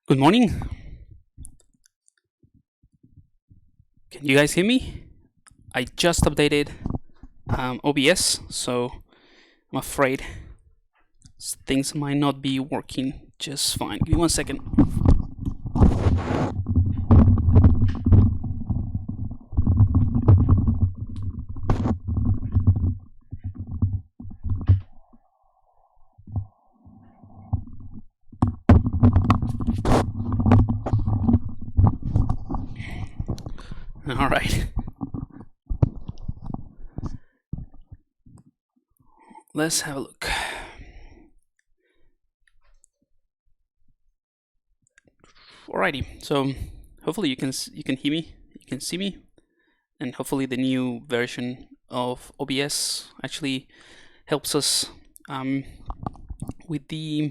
Good morning. Can you guys hear me? I just updated OBS, so I'm afraid things might not be working just fine. Give me 1 second. All right. Let's have a look. Alrighty. So hopefully you can hear me, you can see me, and hopefully the new version of OBS actually helps us with the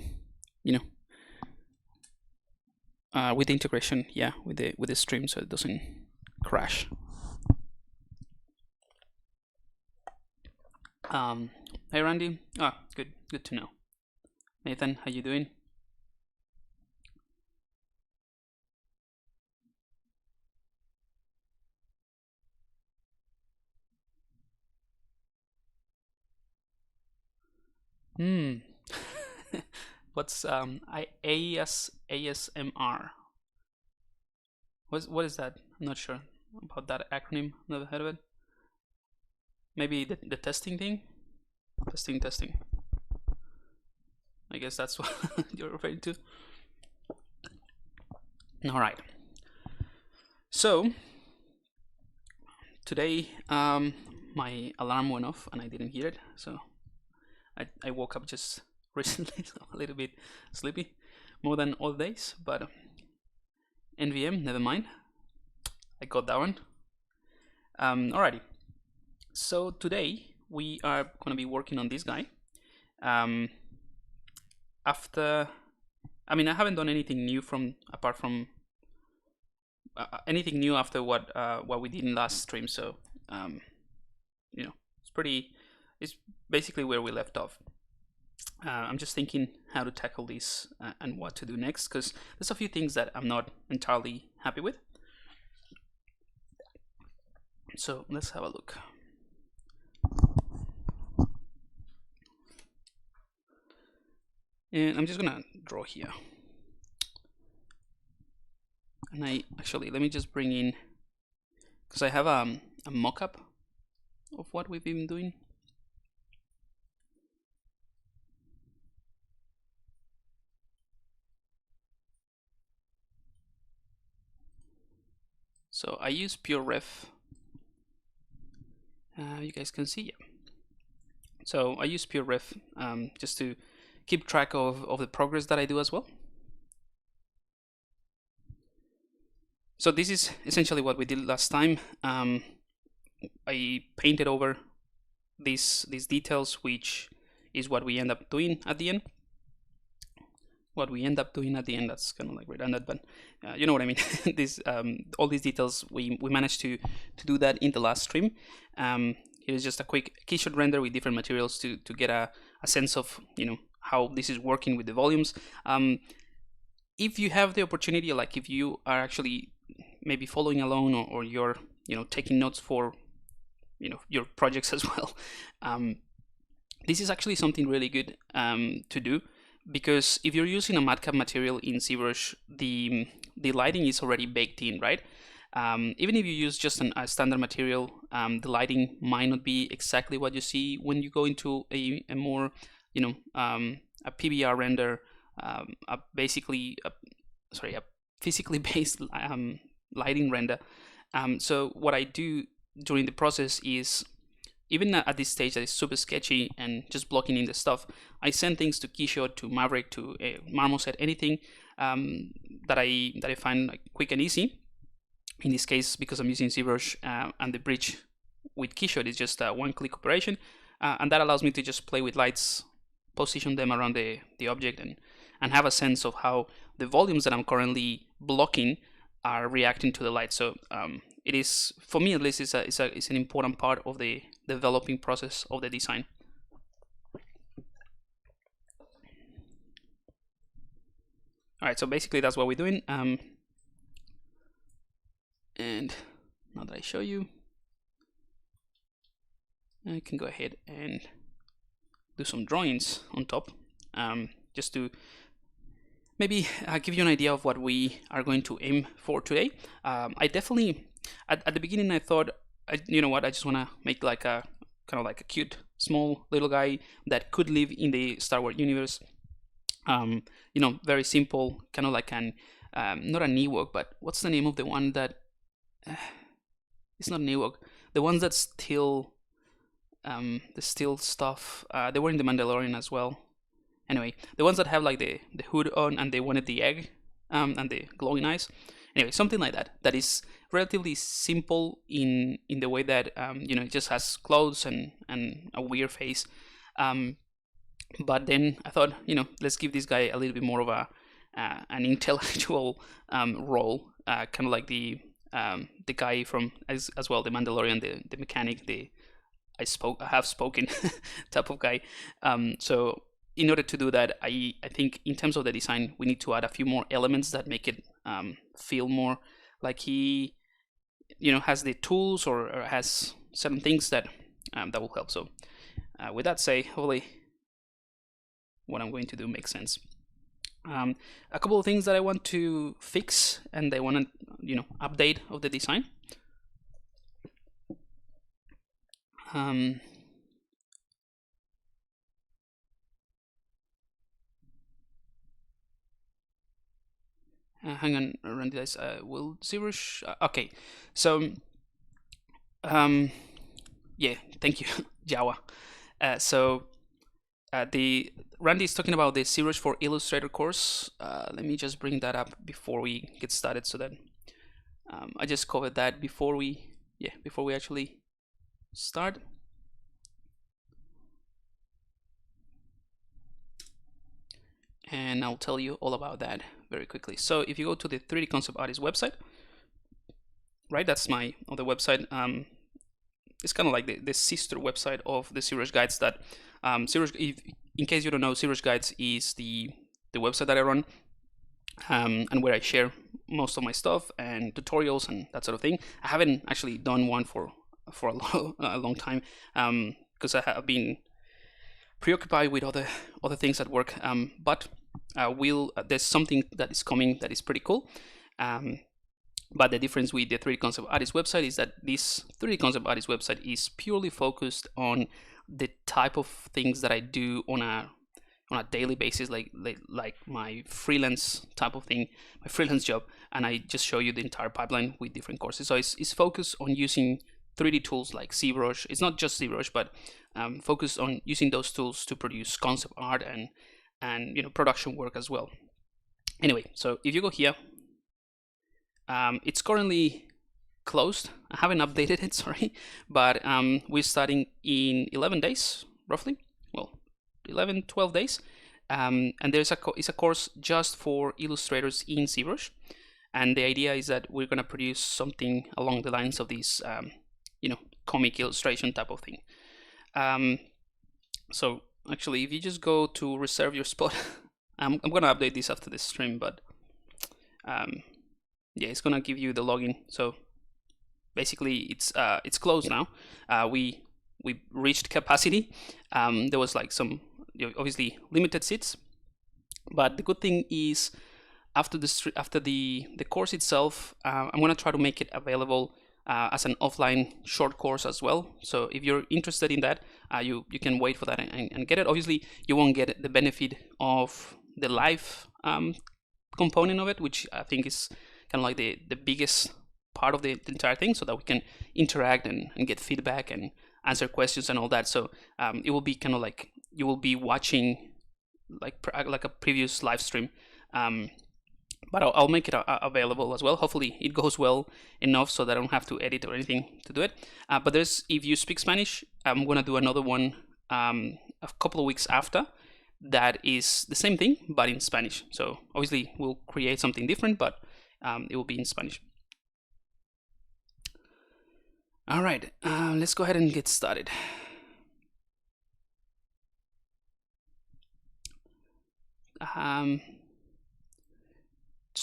with the integration, with the stream, so it doesn't crash. Hey Randy. Good to know. Nathan, how you doing? What's ASMR? What is that? I'm not sure about that acronym. Never heard of it. Maybe the testing thing. Testing. I guess that's what you're referring to. All right. So today my alarm went off and I didn't hear it, so I woke up just recently, so a little bit sleepy, more than all days, but NVM, never mind. I got that one. Alrighty. So today we are going to be working on this guy. I haven't done anything new apart from anything new after what we did in last stream. So it's basically where we left off. I'm just thinking how to tackle this and what to do next, because there's a few things that I'm not entirely happy with. So let's have a look. And I'm just gonna draw here. And let me just bring in, because I have a mock-up of what we've been doing. So I use pure ref. You guys can see, yeah. So I use pure ref just to keep track of the progress that I do as well. So this is essentially what we did last time. I painted over these details, which is what we end up doing at the end. That's kind of like redundant, but you know what I mean. All these details, we managed to do that in the last stream. Here's just a quick keyshot render with different materials to get a sense of how this is working with the volumes. If you have the opportunity, like if you are actually maybe following along, or you're taking notes for your projects as well, this is actually something really good to do, because if you're using a matcap material in ZBrush, the lighting is already baked in, right? Even if you use just a standard material, the lighting might not be exactly what you see when you go into a more a PBR render, a physically based lighting render. So what I do during the process is, even at this stage that is super sketchy and just blocking in the stuff, I send things to Keyshot, to Maverick, to Marmoset, anything that I find like quick and easy. In this case, because I'm using ZBrush and the bridge with Keyshot is just a one-click operation, and that allows me to just play with lights, position them around the object, and have a sense of how the volumes that I'm currently blocking are reacting to the light. So it is, for me at least, it's an important part of the developing process of the design. All right, so basically that's what we're doing. And now that I show you, I can go ahead and do some drawings on top, just to maybe give you an idea of what we are going to aim for today. I definitely, at the beginning, I thought, you know what, I just want to make like a kind of like a cute, small little guy that could live in the Star Wars universe. You know, very simple, kind of like an, not an Ewok, but what's the name of the one that, it's not an Ewok, the ones that steal, the steal stuff, they were in the Mandalorian as well. Anyway, the ones that have like the hood on and they wanted the egg, and the glowing eyes. Anyway, something like that. That is relatively simple in the way that you know, it just has clothes and a weird face. But then I thought, you know, let's give this guy a little bit more of a an intellectual role, kind of like the guy from as well, the Mandalorian, the mechanic, the I have spoken type of guy. So in order to do that, I think in terms of the design, we need to add a few more elements that make it feel more like he, you know, has the tools or has certain things that that will help. So with that say, hopefully what I'm going to do makes sense. A couple of things that I want to fix and I want to, you know, update of the design. Hang on, run this. Will ZBrush? Okay, so yeah, thank you, Jawa. The Randy is talking about the ZBrush for Illustrator course. Let me just bring that up before we get started, so that I just covered that before we actually start. And I'll tell you all about that very quickly. So if you go to the 3D Concept Artist website, right, that's my other website. It's kind of like the sister website of the ZBrush Guides. That ZBrush, in case you don't know, ZBrush Guides is the website that I run, and where I share most of my stuff and tutorials and that sort of thing. I haven't actually done one for a long time, because I have been preoccupied with other things at work. But there's something that is coming that is pretty cool. But the difference with the 3D Concept Artist website is that this 3D Concept Artist website is purely focused on the type of things that I do on a daily basis, like my freelance type of thing, my freelance job, and I just show you the entire pipeline with different courses. So it's focused on using 3D tools like ZBrush. It's not just ZBrush, but focused on using those tools to produce concept art and you know, production work as well. Anyway, so if you go here, it's currently closed. I haven't updated it, sorry, but we're starting in 11 days, roughly. Well, 12 days. And there's it's a course just for illustrators in ZBrush. And the idea is that we're going to produce something along the lines of this, you know, comic illustration type of thing. So actually, if you just go to reserve your spot, I'm going to update this after this stream, but yeah, it's going to give you the login. So basically, it's closed now. We reached capacity. There was like some, you know, obviously limited seats, but the good thing is after the course itself, I'm going to try to make it available as an offline short course as well. So if you're interested in that, you can wait for that and get it. Obviously, you won't get the benefit of the live component of it, which I think is kind of like the biggest part of the entire thing, so that we can interact and get feedback and answer questions and all that. So it will be kind of like you will be watching like a previous live stream. But I'll make it available as well. Hopefully it goes well enough so that I don't have to edit or anything to do it. But if you speak Spanish, I'm going to do another one a couple of weeks after. That is the same thing, but in Spanish. So obviously we'll create something different, but it will be in Spanish. All right, let's go ahead and get started.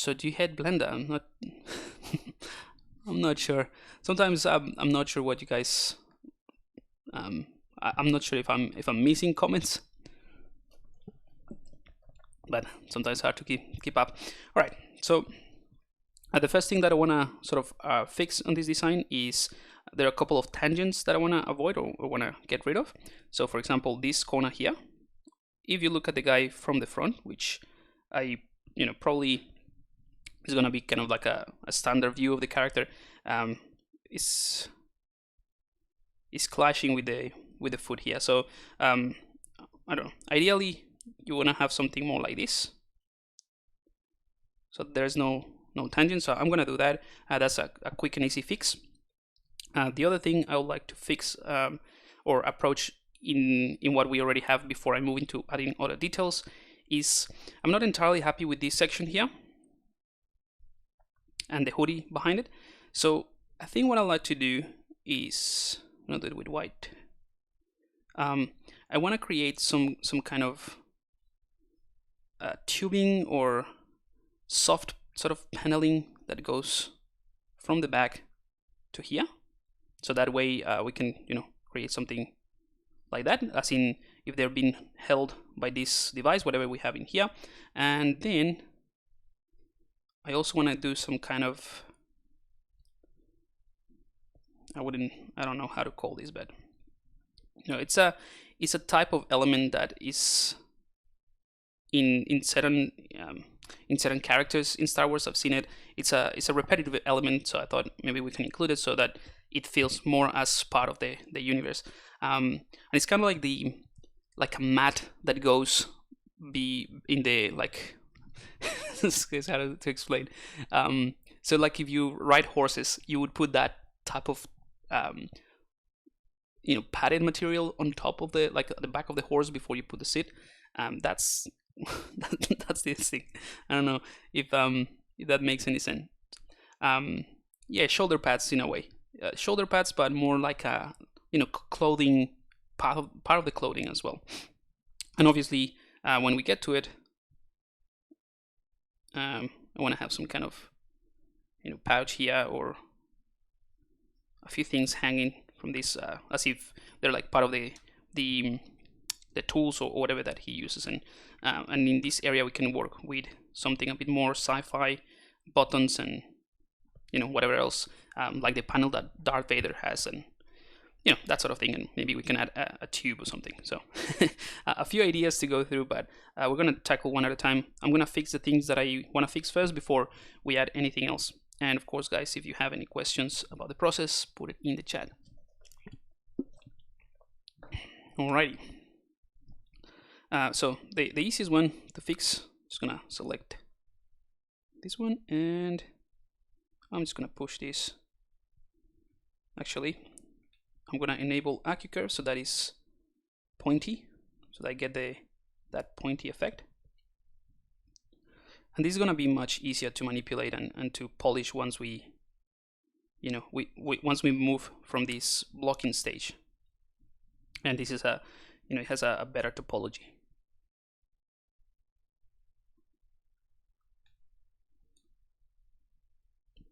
So do you hate Blender? I'm not. I'm not sure. Sometimes I'm not sure what you guys. I'm not sure if I'm missing comments, but sometimes hard to keep up. All right. So the first thing that I want to sort of fix on this design is there are a couple of tangents that I want to avoid or want to get rid of. So for example, this corner here, if you look at the guy from the front, which I, probably is going to be kind of like a standard view of the character, is clashing with the foot here. So I don't know. Ideally, you want to have something more like this. So there's no tangent. So I'm going to do that. That's a quick and easy fix. The other thing I would like to fix or approach in what we already have before I move into adding other details is I'm not entirely happy with this section here and the hoodie behind it. So I think what I'd like to do is, I'm gonna do it with white. I want to create some kind of tubing or soft sort of paneling that goes from the back to here. So that way we can, create something like that, as in if they're being held by this device, whatever we have in here. And then I also want to do some kind of, I don't know how to call this, but it's a type of element that is in certain characters in Star Wars. I've seen it. It's a repetitive element, so I thought maybe we can include it so that it feels more as part of the universe. And it's kind of like a mat that goes in the this is hard to explain. So like if you ride horses, you would put that type of padded material on top of the back of the horse before you put the seat. That's that's this thing. I don't know if that makes any sense. Yeah, shoulder pads in a way. Shoulder pads, but more like a clothing part of the clothing as well. And obviously, when we get to it, I want to have some kind of pouch here or a few things hanging from this, as if they're like part of the tools or whatever that he uses. And in this area, we can work with something a bit more sci-fi, buttons and whatever else, like the panel that Darth Vader has, and that sort of thing. And maybe we can add a tube or something. So a few ideas to go through, but we're going to tackle one at a time. I'm going to fix the things that I want to fix first before we add anything else. And of course, guys, if you have any questions about the process, put it in the chat. Alrighty. So the easiest one to fix, just gonna select this one, and I'm just gonna push this. Actually, I'm gonna enable AccuCurve so that is pointy, so that I get that pointy effect. And this is gonna be much easier to manipulate and to polish once we once we move from this blocking stage. And this is it has a better topology.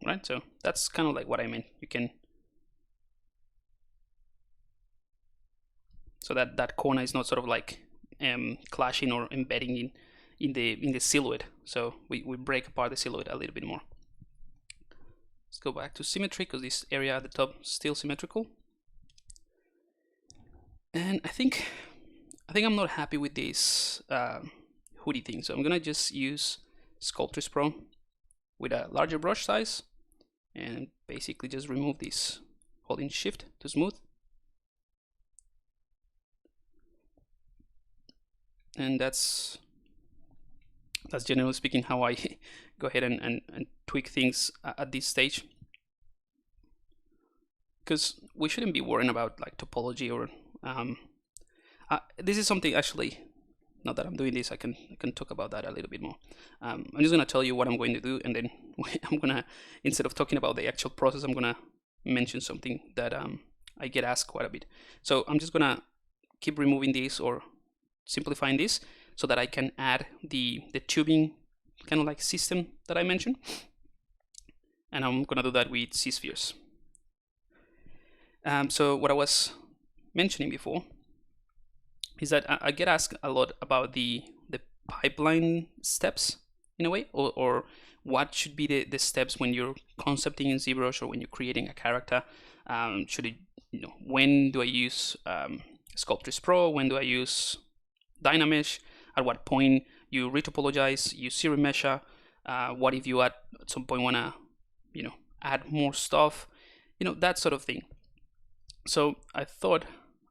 Right, so that's kind of like what I meant. You can, so that corner is not sort of like clashing or embedding in the silhouette. So we break apart the silhouette a little bit more. Let's go back to symmetry, because this area at the top is still symmetrical. And I think I'm not happy with this hoodie thing, so I'm gonna just use Sculpt Pro with a larger brush size and basically just remove this, holding Shift to smooth. And that's generally speaking how I go ahead and tweak things at this stage, because we shouldn't be worrying about like topology or this is something, actually, now that I'm doing this, I can talk about that a little bit more. I'm just gonna tell you what I'm going to do, and then I'm gonna, instead of talking about the actual process, I'm gonna mention something that I get asked quite a bit. So I'm just gonna keep removing this or simplifying this so that I can add the tubing kind of like system that I mentioned. And I'm gonna do that with C-spheres. So what I was mentioning before is that I get asked a lot about the pipeline steps in a way, or what should be the steps when you're concepting in ZBrush or when you're creating a character. Should it, when do I use Sculpt Pro? When do I use Dynamesh? At what point you retopologize, you series measure? What if you at some point wanna, add more stuff? That sort of thing. So I thought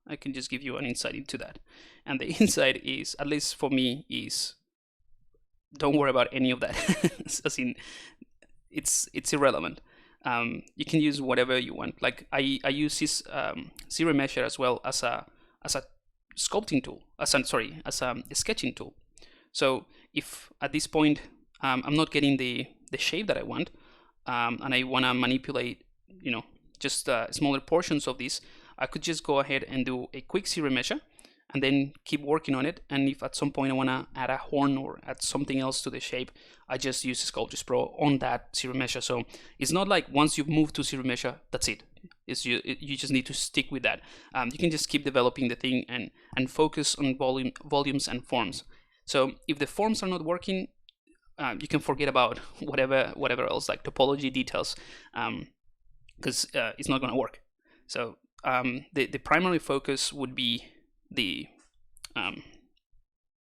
I can just give you an insight into that. And the insight is, at least for me, is don't worry about any of that. As in, it's irrelevant. You can use whatever you want. Like I use this series measure as well as a sculpting tool, as a sketching tool. So if at this point I'm not getting the shape that I want, and I want to manipulate, just smaller portions of this, I could just go ahead and do a quick series measure and then keep working on it. And if at some point I want to add a horn or add something else to the shape, I just use Sculpt Pro on that series measure. So it's not like once you've moved to series measure, that's it. You just need to stick with that. You can just keep developing the thing and focus on volumes and forms. So if the forms are not working, you can forget about whatever else, like topology details, because it's not going to work. So the primary focus would be the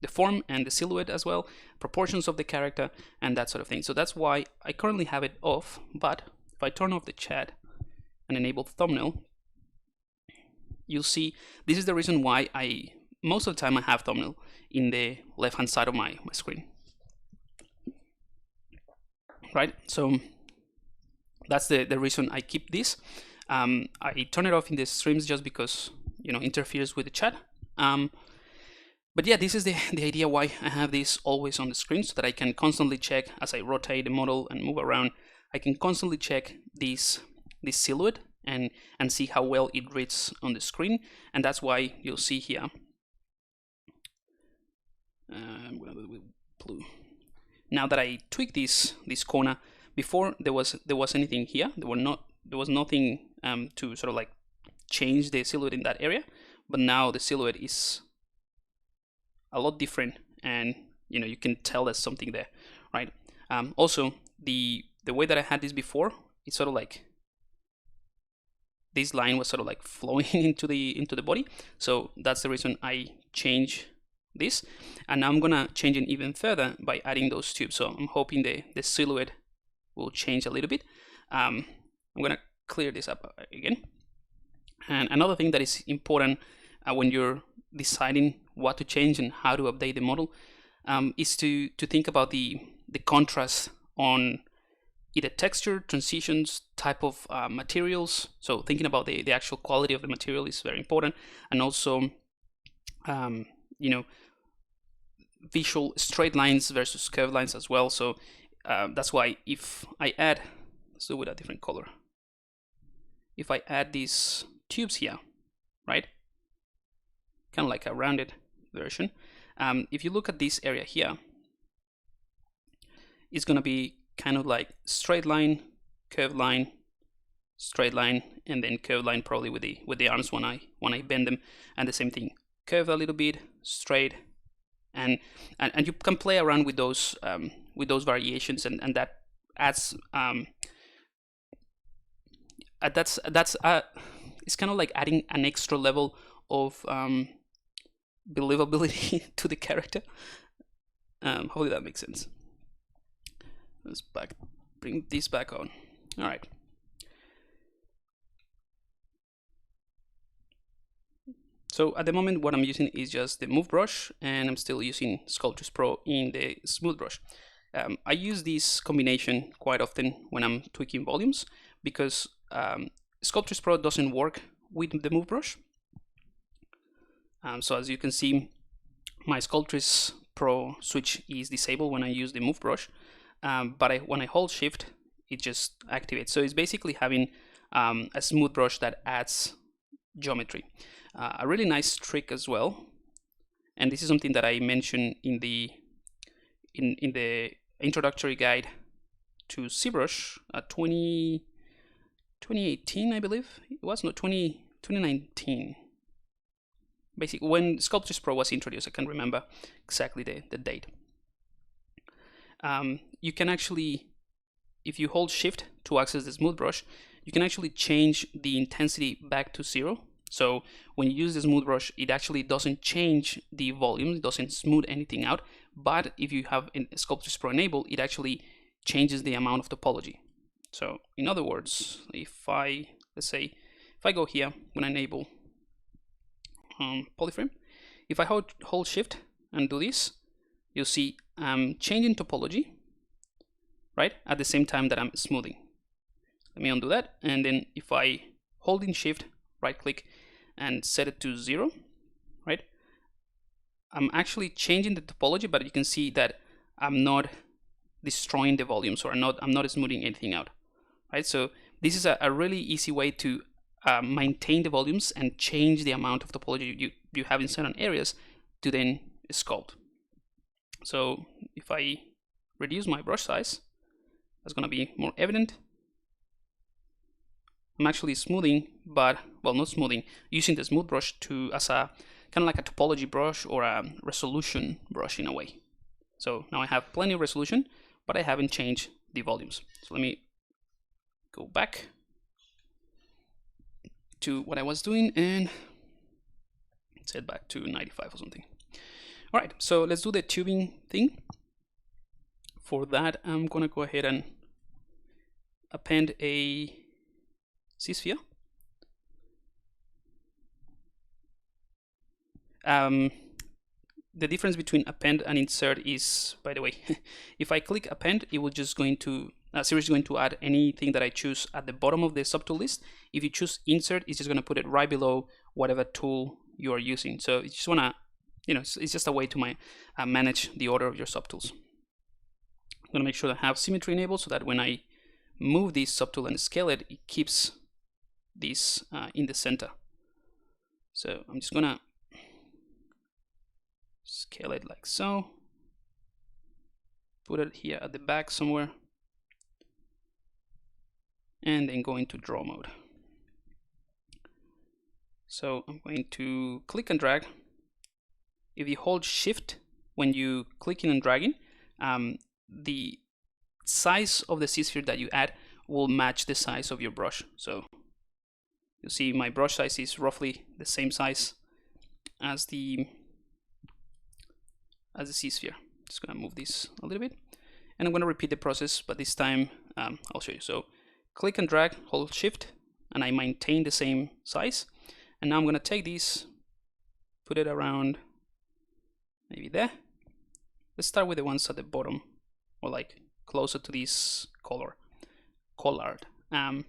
form and the silhouette as well, proportions of the character, and that sort of thing. So that's why I currently have it off. But if I turn off the chat and enable thumbnail, you'll see this is the reason why most of the time I have thumbnail in the left hand side of my screen. Right, so that's the reason I keep this. I turn it off in the streams just because interferes with the chat. But yeah, this is the idea why I have this always on the screen, so that I can constantly check as I rotate the model and move around. I can constantly check this silhouette and see how well it reads on the screen, and that's why you'll see here. I'm gonna do it with blue. Now that I tweak this corner, before there was anything here, there was nothing to sort of like change the silhouette in that area, but now the silhouette is a lot different, and you can tell there's something there, right? Also, the way that I had this before, it's sort of like this line was sort of like flowing into the body, so that's the reason I change this, and now I'm gonna change it even further by adding those tubes. So I'm hoping the silhouette will change a little bit. I'm gonna clear this up again. And another thing that is important when you're deciding what to change and how to update the model is to think about the contrast on either texture, transitions, type of materials. So thinking about the actual quality of the material is very important, and also visual straight lines versus curved lines as well. So that's why if I add, let's do it with a different color. If I add these tubes here, right, kind of like a rounded version, if you look at this area here, it's going to be kind of like straight line, curved line, straight line, and then curved line probably with the arms when I bend them, and the same thing, curve a little bit, straight, and you can play around with those variations, and that adds it's kind of like adding an extra level of believability to the character. Hopefully that makes sense. Let's bring this back on. All right. So at the moment, what I'm using is just the Move brush, and I'm still using Sculpt Pro in the Smooth brush. I use this combination quite often when I'm tweaking volumes, because Sculpt Pro doesn't work with the Move brush. So as you can see, my Sculpt Pro switch is disabled when I use the Move brush, but when I hold Shift, it just activates. So it's basically having a smooth brush that adds geometry. A really nice trick as well, and this is something that I mentioned in the introductory guide to ZBrush 2018, I believe it was, no, 2019. Basically, when Sculpt Pro was introduced, I can't remember exactly the date. You can actually, if you hold Shift to access the smooth brush, you can actually change the intensity back to 0. So when you use the smooth brush, it actually doesn't change the volume, it doesn't smooth anything out. But if you have Sculpt Pro enabled, it actually changes the amount of topology. So in other words, if I, let's say, if I go here, when I enable polyframe, if I hold Shift and do this, you'll see I'm changing topology, right, at the same time that I'm smoothing. Let me undo that, and then if I hold in Shift, right click, and set it to 0, right, I'm actually changing the topology, but you can see that I'm not destroying the volumes, or I'm not smoothing anything out, right? So this is a really easy way to maintain the volumes and change the amount of topology you have in certain areas to then sculpt. So if I reduce my brush size, that's going to be more evident. I'm actually smoothing, but, well, not smoothing, using the smooth brush as a kind of like a topology brush or a resolution brush in a way. So now I have plenty of resolution, but I haven't changed the volumes. So let me go back to what I was doing and set back to 95 or something. All right, so let's do the tubing thing. For that, I'm gonna go ahead and append a C-sphere. The difference between append and insert is, by the way, if I click append, it will just going to ZBrush is going to add anything that I choose at the bottom of the subtool list. If you choose insert, it's just going to put it right below whatever tool you are using. So you just want to, it's just a way to manage the order of your subtools. I'm going to make sure that I have symmetry enabled so that when I move this subtool and scale it, it keeps this in the center. So I'm just going to scale it like so. Put it here at the back somewhere. And then go into draw mode. So I'm going to click and drag. If you hold Shift when you clicking and dragging, the size of the C-sphere that you add will match the size of your brush. So you see my brush size is roughly the same size as the C-sphere. Just gonna move this a little bit, and I'm gonna repeat the process, but this time I'll show you. So click and drag, hold Shift, and I maintain the same size. And now I'm gonna take this, put it around maybe there. Let's start with the ones at the bottom, or like closer to this collard. And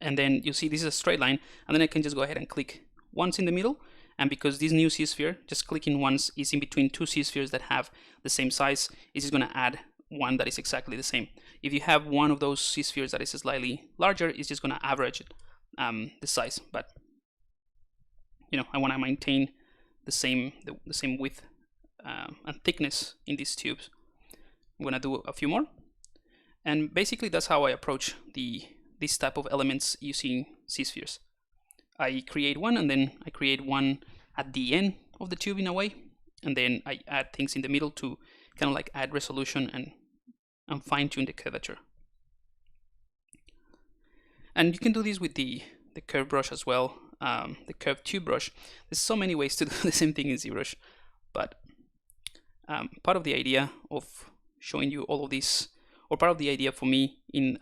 then you see this is a straight line, and then I can just go ahead and click once in the middle. And because this new C-sphere, just clicking once is in between two C-spheres that have the same size, it's just gonna add one that is exactly the same. If you have one of those C-spheres that is slightly larger, it's just gonna average it, the size. But I want to maintain the same width and thickness in these tubes. I'm gonna do a few more, and basically that's how I approach this type of elements using C-spheres. I create one, and then I create one at the end of the tube in a way, and then I add things in the middle to kind of like add resolution and fine-tune the curvature. And you can do this with the curve brush as well, the curved tube brush. There's so many ways to do the same thing in ZBrush, but part of the idea of showing you all of this, or part of the idea for me in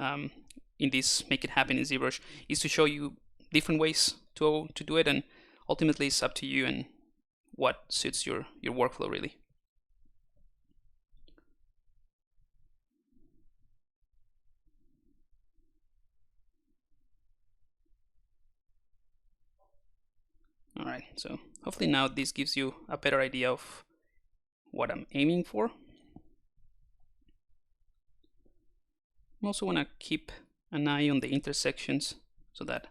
this Make It Happen in ZBrush, is to show you different ways to do it, and ultimately it's up to you and what suits your workflow really. All right, so hopefully now this gives you a better idea of what I'm aiming for. I also want to keep an eye on the intersections, so that,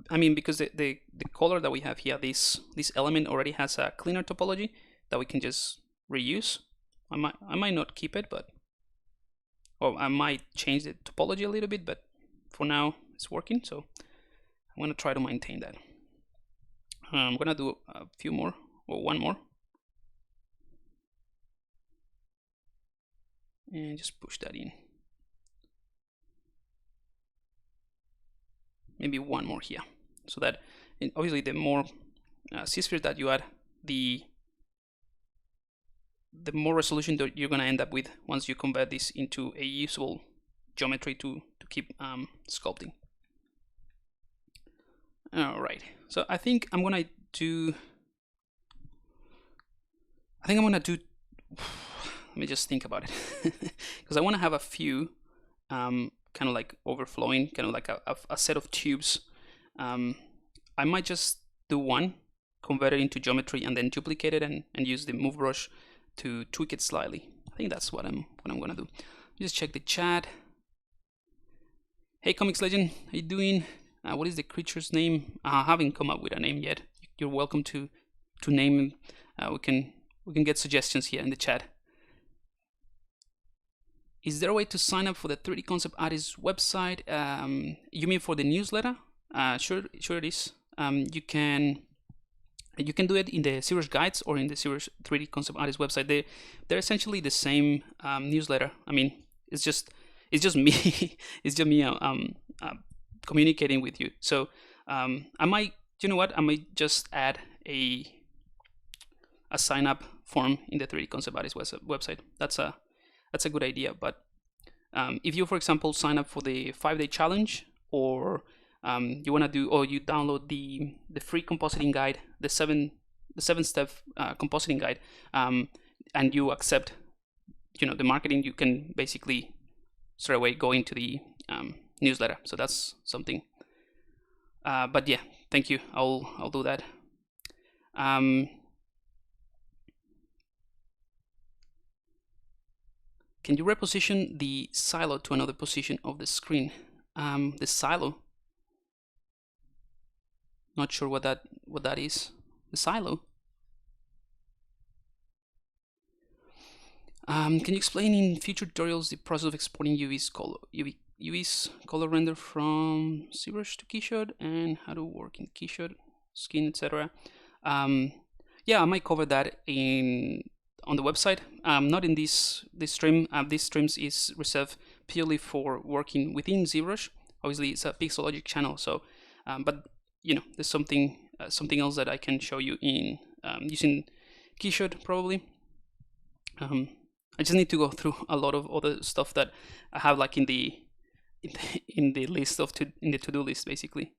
because the color that we have here, this element already has a cleaner topology that we can just reuse I might not keep it, but well, I might change the topology a little bit, but for now it's working, so I'm gonna try to maintain that. I'm gonna do a few more, or one more, and just push that in. Maybe one more here, so that obviously the more C-spheres that you add, the more resolution that you're gonna end up with once you convert this into a usable geometry to keep sculpting. All right, so I think I'm gonna do. Let me just think about it, because I want to have a few kind of like overflowing, kind of like a set of tubes. I might just do one, convert it into geometry, and then duplicate it and use the move brush to tweak it slightly. I think that's what I'm gonna do. Just check the chat. Hey Comics Legend, how you doing? What is the creature's name? I haven't come up with a name yet. You're welcome to name him. We can get suggestions here in the chat. Is there a way to sign up for the 3D Concept Artist website? You mean for the newsletter? Sure it is. You can do it in the ZBrush guides or in the ZBrush 3D Concept Artist website. They're essentially the same newsletter. I mean, it's just me. It's just me communicating with you. So I might, you know what? I might just add a sign up form in the 3D Concept Artist website. That's a good idea. But if you, for example, sign up for the 5-day challenge, or you want to do, or you download the free compositing guide, the 7-step compositing guide, and you accept, the marketing, you can basically straight away go into the newsletter. So that's something. But yeah, thank you. I'll do that. Can you reposition the silo to another position of the screen? The silo. Not sure what that is. The silo. Can you explain in future tutorials the process of exporting UV's color render from ZBrush to Keyshot, and how to work in Keyshot, skin, etc. Yeah, I might cover that on the website. Not in this stream. This stream is reserved purely for working within ZBrush. Obviously, it's a Pixologic channel, so but there's something else that I can show you in using Keyshot probably. I just need to go through a lot of other stuff that I have like in the list of in the to-do list basically.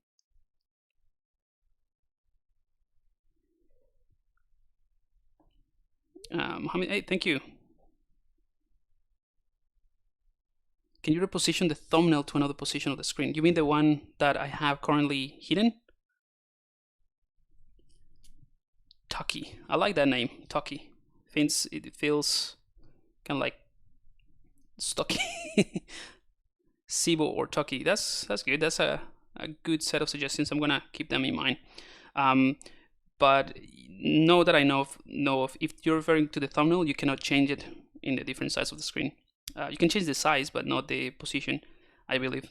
Hey, thank you. Can you reposition the thumbnail to another position of the screen? You mean the one that I have currently hidden? Tucky. I like that name, Tucky. It feels kind of like stocky. Sibo or Tucky. That's good. That's a good set of suggestions. I'm gonna keep them in mind. But know that I know of, if you're referring to the thumbnail, you cannot change it in the different sides of the screen. You can change the size, but not the position, I believe.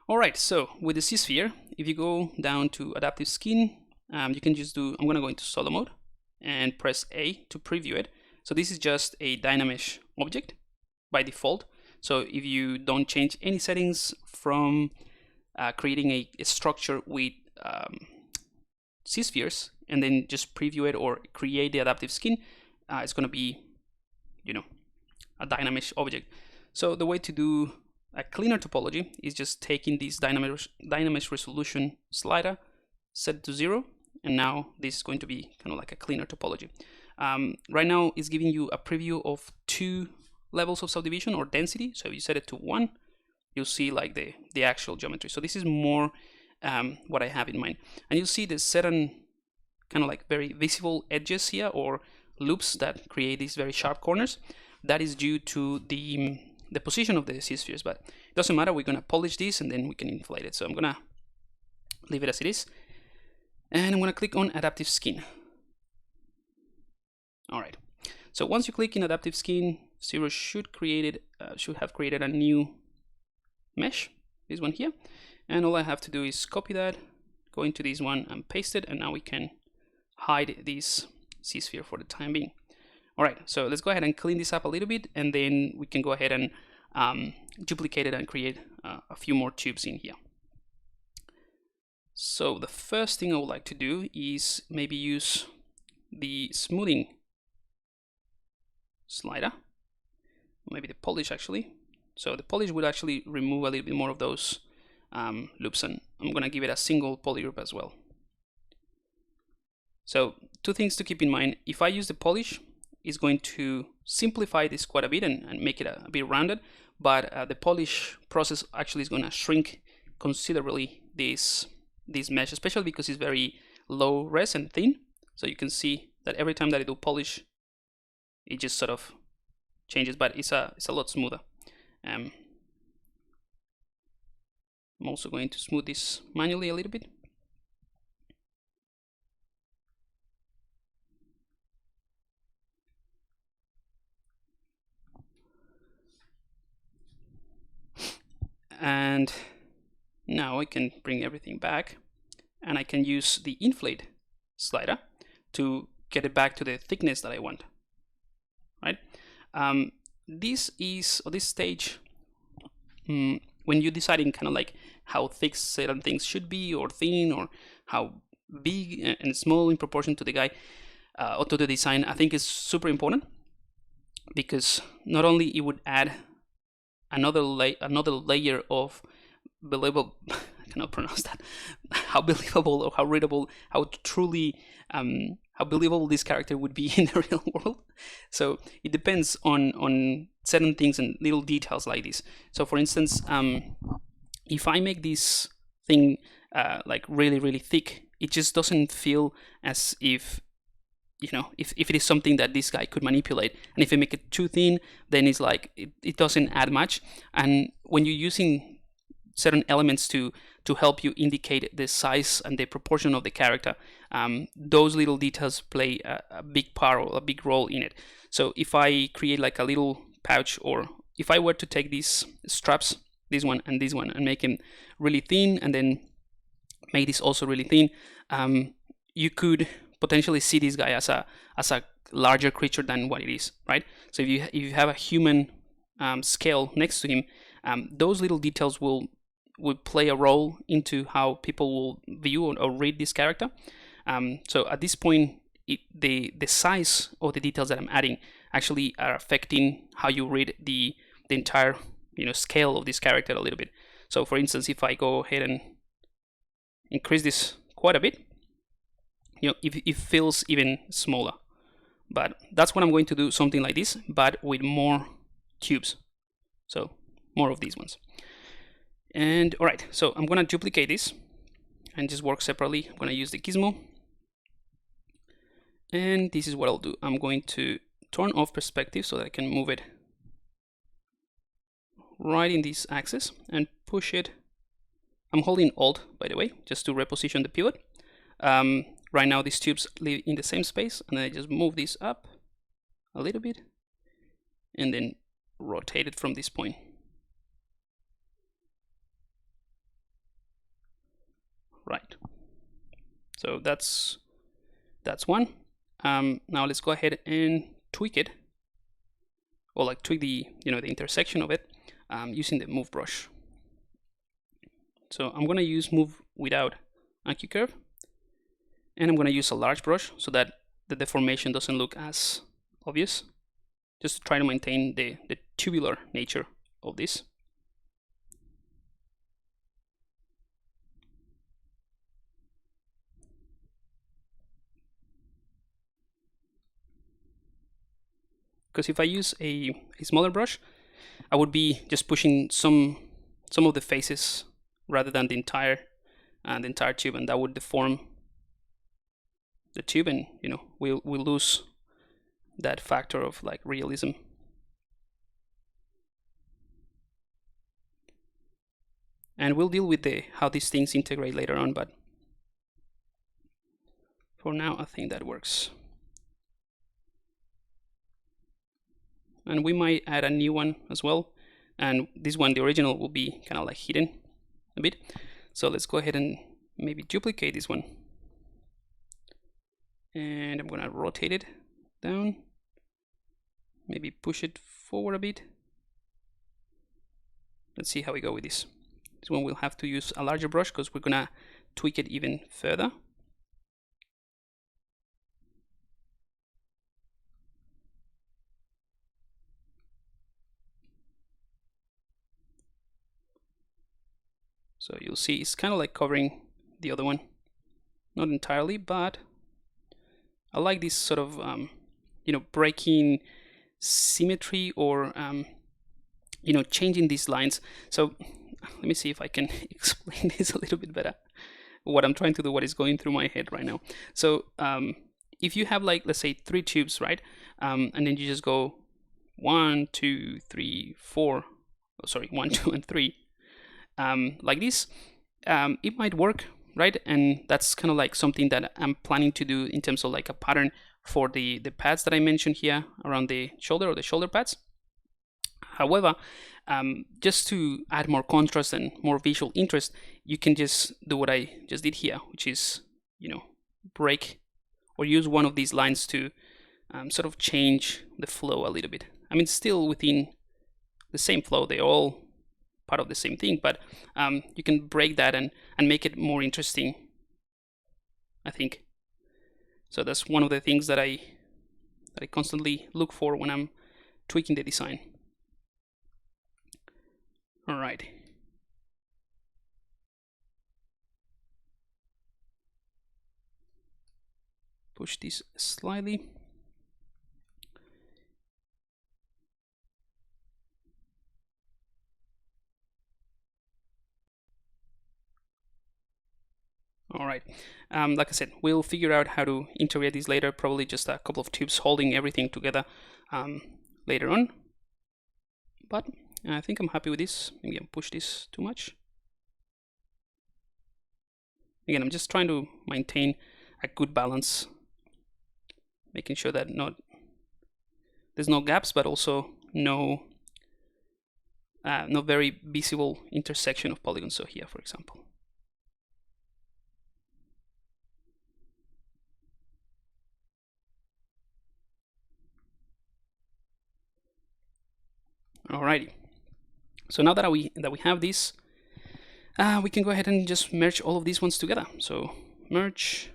All right, so with the C-sphere, if you go down to Adaptive Skin, you can just do, I'm gonna go into solo mode and press A to preview it. So this is just a Dynamesh object by default. So if you don't change any settings from creating a structure with C-spheres and then just preview it or create the adaptive skin, it's going to be, a Dynamesh object. So the way to do a cleaner topology is just taking this Dynamesh resolution slider, set it to 0, and now this is going to be kind of like a cleaner topology. Right now it's giving you a preview of 2 levels of subdivision or density. So if you set it to 1, you'll see like the actual geometry. So this is more what I have in mind, and you'll see the certain kind of like very visible edges here or loops that create these very sharp corners. That is due to the position of the C-spheres, but it doesn't matter. We're gonna polish this and then we can inflate it. So I'm gonna leave it as it is, and I'm gonna click on adaptive skin. All right, So once you click in adaptive skin, ZBrush should have created a new mesh, this one here, and all I have to do is copy that, go into this one and paste it, and now we can hide this C-sphere for the time being. All right, so let's go ahead and clean this up a little bit, and then we can go ahead and duplicate it and create a few more tubes in here. So the first thing I would like to do is maybe use the smoothing slider, maybe the polish actually. So the polish would actually remove a little bit more of those loops, and I'm gonna give it a single poly group as well. So two things to keep in mind: if I use the polish, it's going to simplify this quite a bit and make it a bit rounded, but the polish process actually is gonna shrink considerably this mesh, especially because it's very low res and thin. So you can see that every time that I do polish, it just sort of changes, but it's a lot smoother. I'm also going to smooth this manually a little bit. And now I can bring everything back, and I can use the inflate slider to get it back to the thickness that I want, right? This stage, when you're deciding kind of like how thick certain things should be, or thin, or how big and small in proportion to the guy or to the design, I think is super important, because not only it would add another layer of believable, I cannot pronounce that, how believable or how readable, how truly how believable this character would be in the real world. So it depends on certain things and little details like this. So for instance, if I make this thing like really thick, it just doesn't feel as if, you know, if it is something that this guy could manipulate. And if I make it too thin, then it's like it doesn't add much. And when you're using certain elements to help you indicate the size and the proportion of the character, those little details play a big part or a big role in it. So if I create like a little pouch, or if I were to take these straps, this one, and make them really thin, and then make this also really thin, you could potentially see this guy as a larger creature than what it is, right? So if you have a human scale next to him, those little details will play a role into how people will view or read this character. So at this point, the size of the details that I'm adding actually are affecting how you read the entire, you know, scale of this character a little bit. So for instance, if I go ahead and increase this quite a bit, you know, it feels even smaller. But that's what I'm going to do, something like this, but with more tubes. So more of these ones. And all right, so I'm gonna duplicate this and just work separately. I'm gonna use the gizmo, and this is what I'll do. I'm going to turn off perspective so that I can move it right in this axis and push it. I'm holding Alt, by the way, just to reposition the pivot. Right now these tubes live in the same space, and then I just move this up a little bit and then rotate it from this point. Right. So that's one. Now let's go ahead and tweak it, or like tweak the, you know, the intersection of it using the move brush. So I'm gonna use move without anki curve, and I'm gonna use a large brush so that the deformation doesn't look as obvious, just to try to maintain the tubular nature of this. Because if I use a smaller brush, I would be just pushing some of the faces rather than the entire tube, and that would deform the tube, and, you know, we'll lose that factor of like realism. And we'll deal with how these things integrate later on, but for now I think that works. and we might add a new one as well. And this one, the original, will be kind of like hidden a bit. So let's go ahead and maybe duplicate this one. And I'm gonna rotate it down. Maybe push it forward a bit. Let's see how we go with this. This one we'll have to use a larger brush because we're gonna tweak it even further. So you'll see it's kind of like covering the other one. Not entirely, but I like this sort of, you know, breaking symmetry or, you know, changing these lines. So let me see if I can explain this a little bit better. What I'm trying to do, what is going through my head right now. So if you have like, let's say 3 tubes, right? And then you just go 1, 2, 3, 4, oh, sorry, 1, 2, and 3. Like this, it might work, right? And that's kind of like something that I'm planning to do in terms of like a pattern for the pads that I mentioned here around the shoulder, or the shoulder pads. However, just to add more contrast and more visual interest, you can just do what I just did here, which is, you know, break or use one of these lines to sort of change the flow a little bit. I mean, still within the same flow, they're all part of the same thing, but you can break that and make it more interesting, I think. So that's one of the things that I constantly look for when I'm tweaking the design. All right. Push this slightly. All right, like I said, we'll figure out how to integrate these later, probably just a couple of tubes holding everything together later on. But I think I'm happy with this. Maybe I push this too much. Again, I'm just trying to maintain a good balance, making sure that there's no gaps, but also no very visible intersection of polygons. So here, for example. Alrighty, so now that we have this, we can go ahead and just merge all of these ones together. So merge,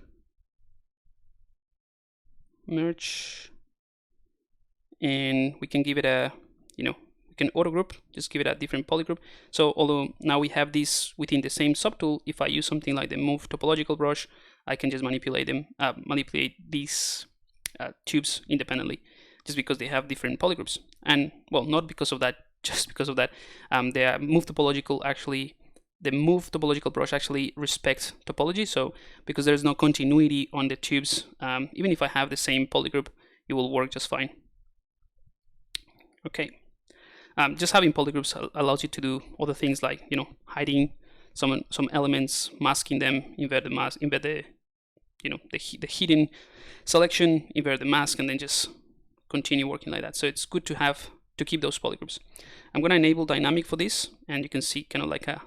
and we can give it a, you know, we can auto group, just give it a different polygroup. So although now we have these within the same subtool, if I use something like the move topological brush, I can just manipulate these tubes independently, just because they have different polygroups. And well, not because of that, just because of that, the move topological brush actually respects topology. So because there's no continuity on the tubes, even if I have the same polygroup, it will work just fine. Okay, just having polygroups allows you to do other things like, you know, hiding some elements, masking them, invert the you know, the hidden selection, invert the mask, and then just continue working like that. So it's good to keep those polygroups. I'm going to enable dynamic for this, and you can see kind of like a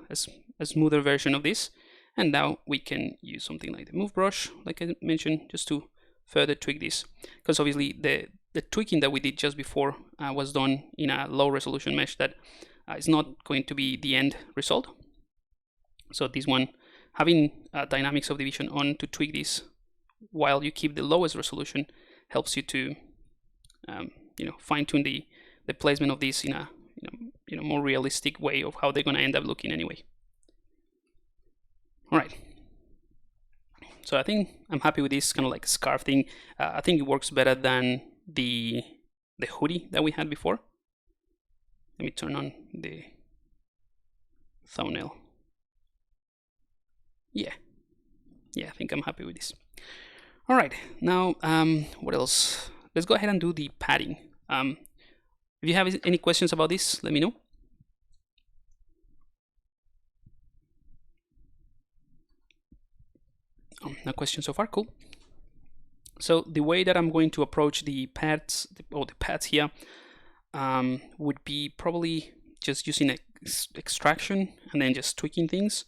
smoother version of this. And now we can use something like the move brush, like I mentioned, just to further tweak this, because obviously the tweaking that we did just before was done in a low resolution mesh that is not going to be the end result. So this one, having dynamics of division on to tweak this while you keep the lowest resolution, helps you to you know, fine-tune the placement of these in a you know, more realistic way of how they're going to end up looking anyway. All right. So I think I'm happy with this kind of like scarf thing. I think it works better than the hoodie that we had before. Let me turn on the thumbnail. Yeah, I think I'm happy with this. All right, now what else? Let's go ahead and do the padding. If you have any questions about this, let me know. No questions so far, cool. So the way that I'm going to approach the pads, the pads here, would be probably just using extraction and then just tweaking things.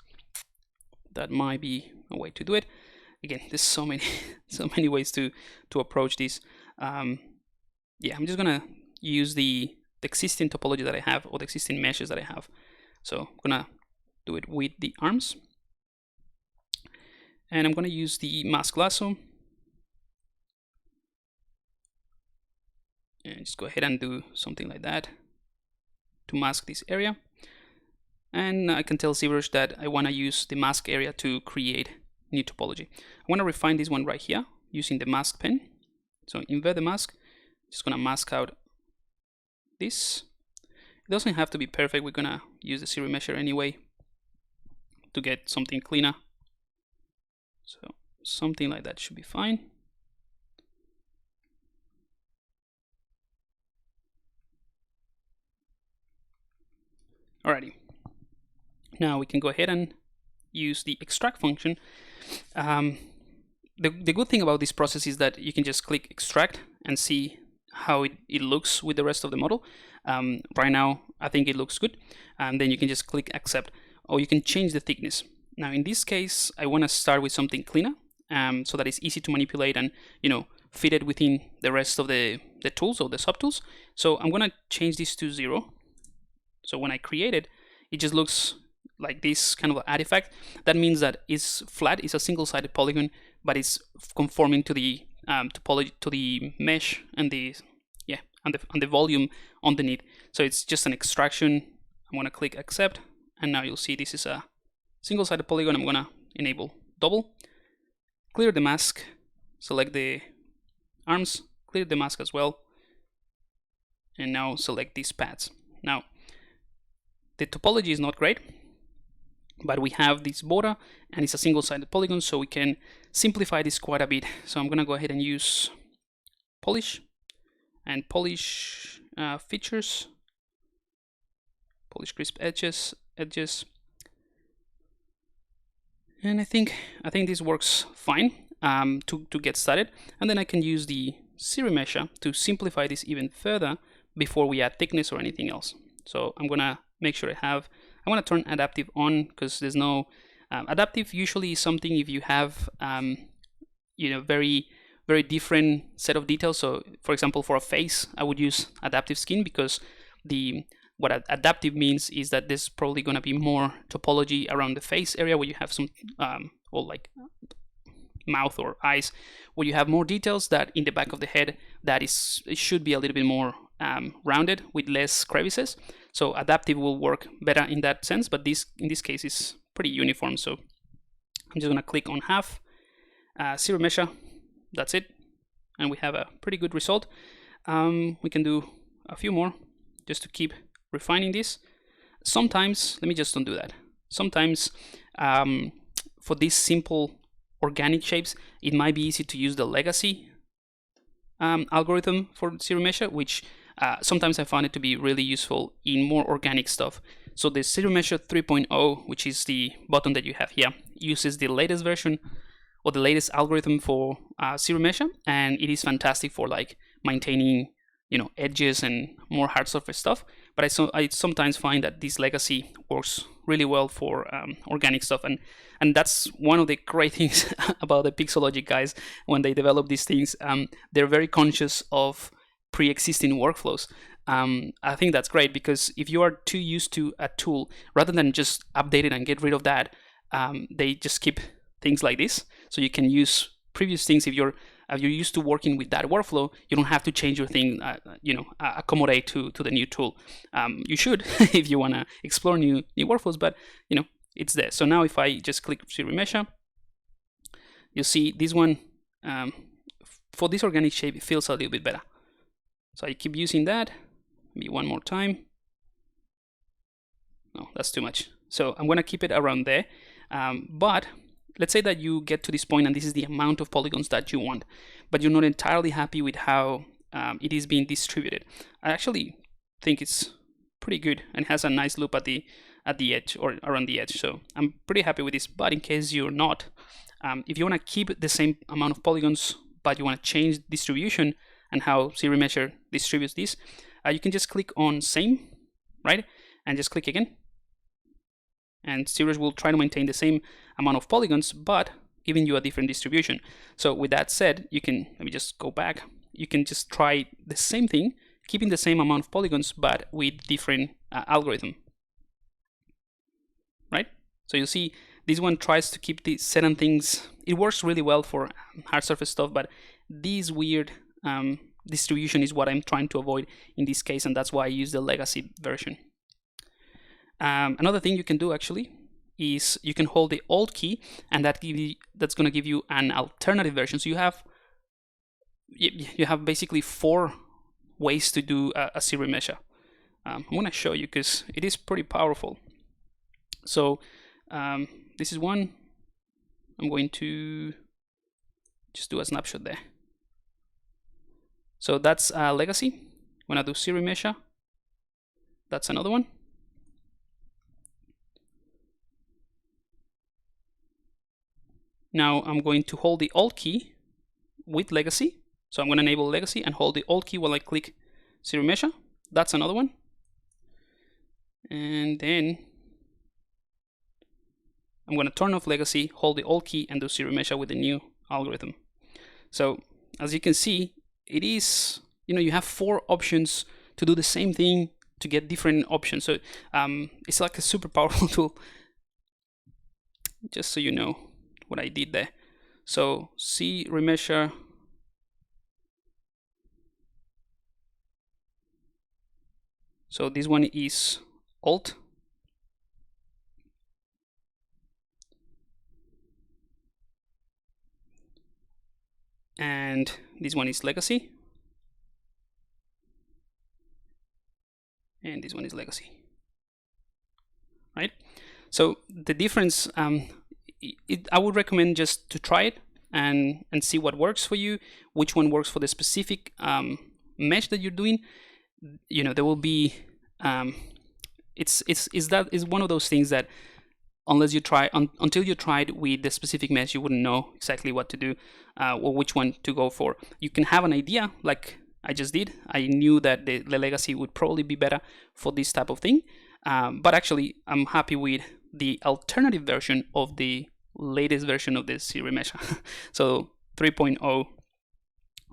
That might be a way to do it. Again, there's so many ways to approach this. Yeah, I'm just gonna use the existing topology that I have, or the existing meshes that I have. So I'm gonna do it with the arms, and I'm gonna use the mask lasso, and just go ahead and do something like that to mask this area. And I can tell ZBrush that I want to use the mask area to create new topology. I want to refine this one right here using the mask pen. So invert the mask, just gonna mask out this. It doesn't have to be perfect. We're gonna use the series measure anyway to get something cleaner. So something like that should be fine. Alrighty. Now we can go ahead and use the extract function. The good thing about this process is that you can just click extract and see how it looks with the rest of the model. Right now, I think it looks good. And then you can just click accept, or you can change the thickness. Now, in this case, I want to start with something cleaner, so that it's easy to manipulate and, fit it within the rest of the tools or the subtools. So I'm going to change this to 0. So when I create it, it just looks like this kind of artifact. That means that it's flat, it's a single-sided polygon, but it's conforming to the topology, to the mesh and the volume underneath. So it's just an extraction. I'm gonna click accept, and now you'll see this is a single-sided polygon. I'm gonna enable double, clear the mask, select the arms, clear the mask as well, and now select these pads. Now, the topology is not great, but we have this border and it's a single-sided polygon, so we can simplify this quite a bit. So I'm gonna go ahead and use polish and polish features, polish crisp edges, and I think this works fine to get started. And then I can use the series measure to simplify this even further before we add thickness or anything else. So I'm gonna make sure I want to turn adaptive on, because there's no adaptive usually is something if you have very different set of details. So for example, for a face, I would use adaptive skin, because what adaptive means is that there's probably going to be more topology around the face area where you have some or like mouth or eyes, where you have more details, that in the back of the head it should be a little bit more rounded with less crevices. So adaptive will work better in that sense, but in this case is pretty uniform. So I'm just gonna click on half, series measure, that's it, and we have a pretty good result. We can do a few more just to keep refining this. Sometimes, let me just undo that. Sometimes for these simple organic shapes, it might be easy to use the legacy algorithm for series measure, which sometimes I find it to be really useful in more organic stuff. So the series measure 3.0, which is the button that you have here, uses the latest version or the latest algorithm for series measure, and it is fantastic for like maintaining edges and more hard surface stuff. But I sometimes find that this legacy works really well for organic stuff, and that's one of the great things about the Pixologic guys. When they develop these things, they're very conscious of pre-existing workflows. I think that's great, because if you are too used to a tool, rather than just update it and get rid of that, they just keep things like this. So you can use previous things. If you're used to working with that workflow, you don't have to change your thing, accommodate to the new tool. You should if you want to explore new workflows, but it's there. So now if I just click series measure, you see this one, for this organic shape, it feels a little bit better. So I keep using that, maybe one more time. No, that's too much. So I'm gonna keep it around there. But let's say that you get to this point and this is the amount of polygons that you want, but you're not entirely happy with how it is being distributed. I actually think it's pretty good and has a nice loop at the edge or around the edge. So I'm pretty happy with this. But in case you're not, if you want to keep the same amount of polygons, but you want to change distribution and how series measure distributes this, you can just click on same, right? And just click again. And ZBrush will try to maintain the same amount of polygons, but giving you a different distribution. So with that said, you can, let me just go back. You can just try the same thing, keeping the same amount of polygons, but with different algorithm, right? So you see, this one tries to keep the certain things. It works really well for hard surface stuff, but this weird distribution is what I'm trying to avoid in this case, and that's why I use the legacy version. Another thing you can do actually is you can hold the Alt key, and that's going to give you an alternative version. So you have basically 4 ways to do a series measure. I'm going to show you because it is pretty powerful. So this is one. I'm going to just do a snapshot there. So that's legacy. When I do series measure, that's another one. Now I'm going to hold the Alt key with legacy. So I'm going to enable legacy and hold the Alt key while I click series measure. That's another one. And then I'm going to turn off legacy, hold the Alt key, and do series measure with the new algorithm. So as you can see, it is, you have 4 options to do the same thing to get different options. So it's like a super powerful tool. Just so you know what I did there. So see remeasure. So this one is Alt. And this one is legacy. And this one is legacy. Right? So the difference, I would recommend just to try it and see what works for you, which one works for the specific mesh that you're doing. There will be it's one of those things that unless you try until you tried with the specific mesh, you wouldn't know exactly what to do or which one to go for. You can have an idea, like I just did. I knew that the legacy would probably be better for this type of thing, but actually I'm happy with the alternative version of the latest version of this series measure. So 3.0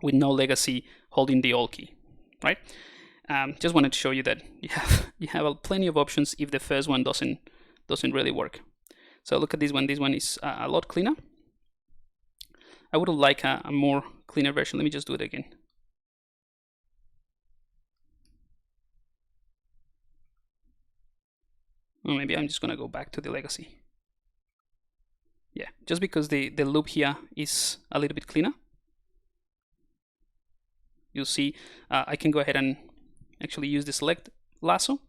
with no legacy, holding the Alt key, right? Just wanted to show you that you have plenty of options if the first one doesn't really work. So look at this one. This one is a lot cleaner. I would like a more cleaner version. Let me just do it again. Or maybe I'm just going to go back to the legacy. Yeah, just because the loop here is a little bit cleaner. You'll see I can go ahead and actually use the select lasso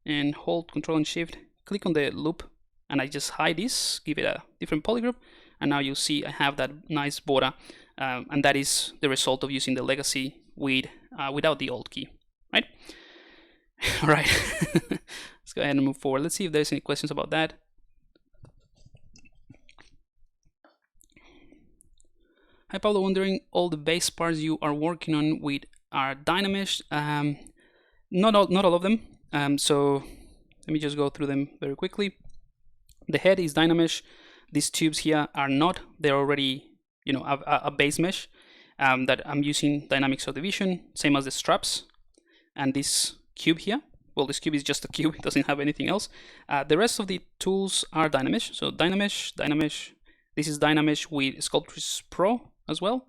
and hold Control and Shift, click on the loop, and I just hide this, give it a different polygroup, and now you'll see I have that nice border, and that is the result of using the legacy without the Alt key, right? All right, let's go ahead and move forward. Let's see if there's any questions about that. Hi Pablo, wondering all the base parts you are working on with are Dynamesh. Not all of them. So let me just go through them very quickly. The head is Dynamesh. These tubes here are not. They're already a base mesh that I'm using dynamic subdivision, same as the straps. And this cube here, well, this cube is just a cube. It doesn't have anything else. The rest of the tools are Dynamesh. So Dynamesh. This is Dynamesh with Sculpt Pro as well.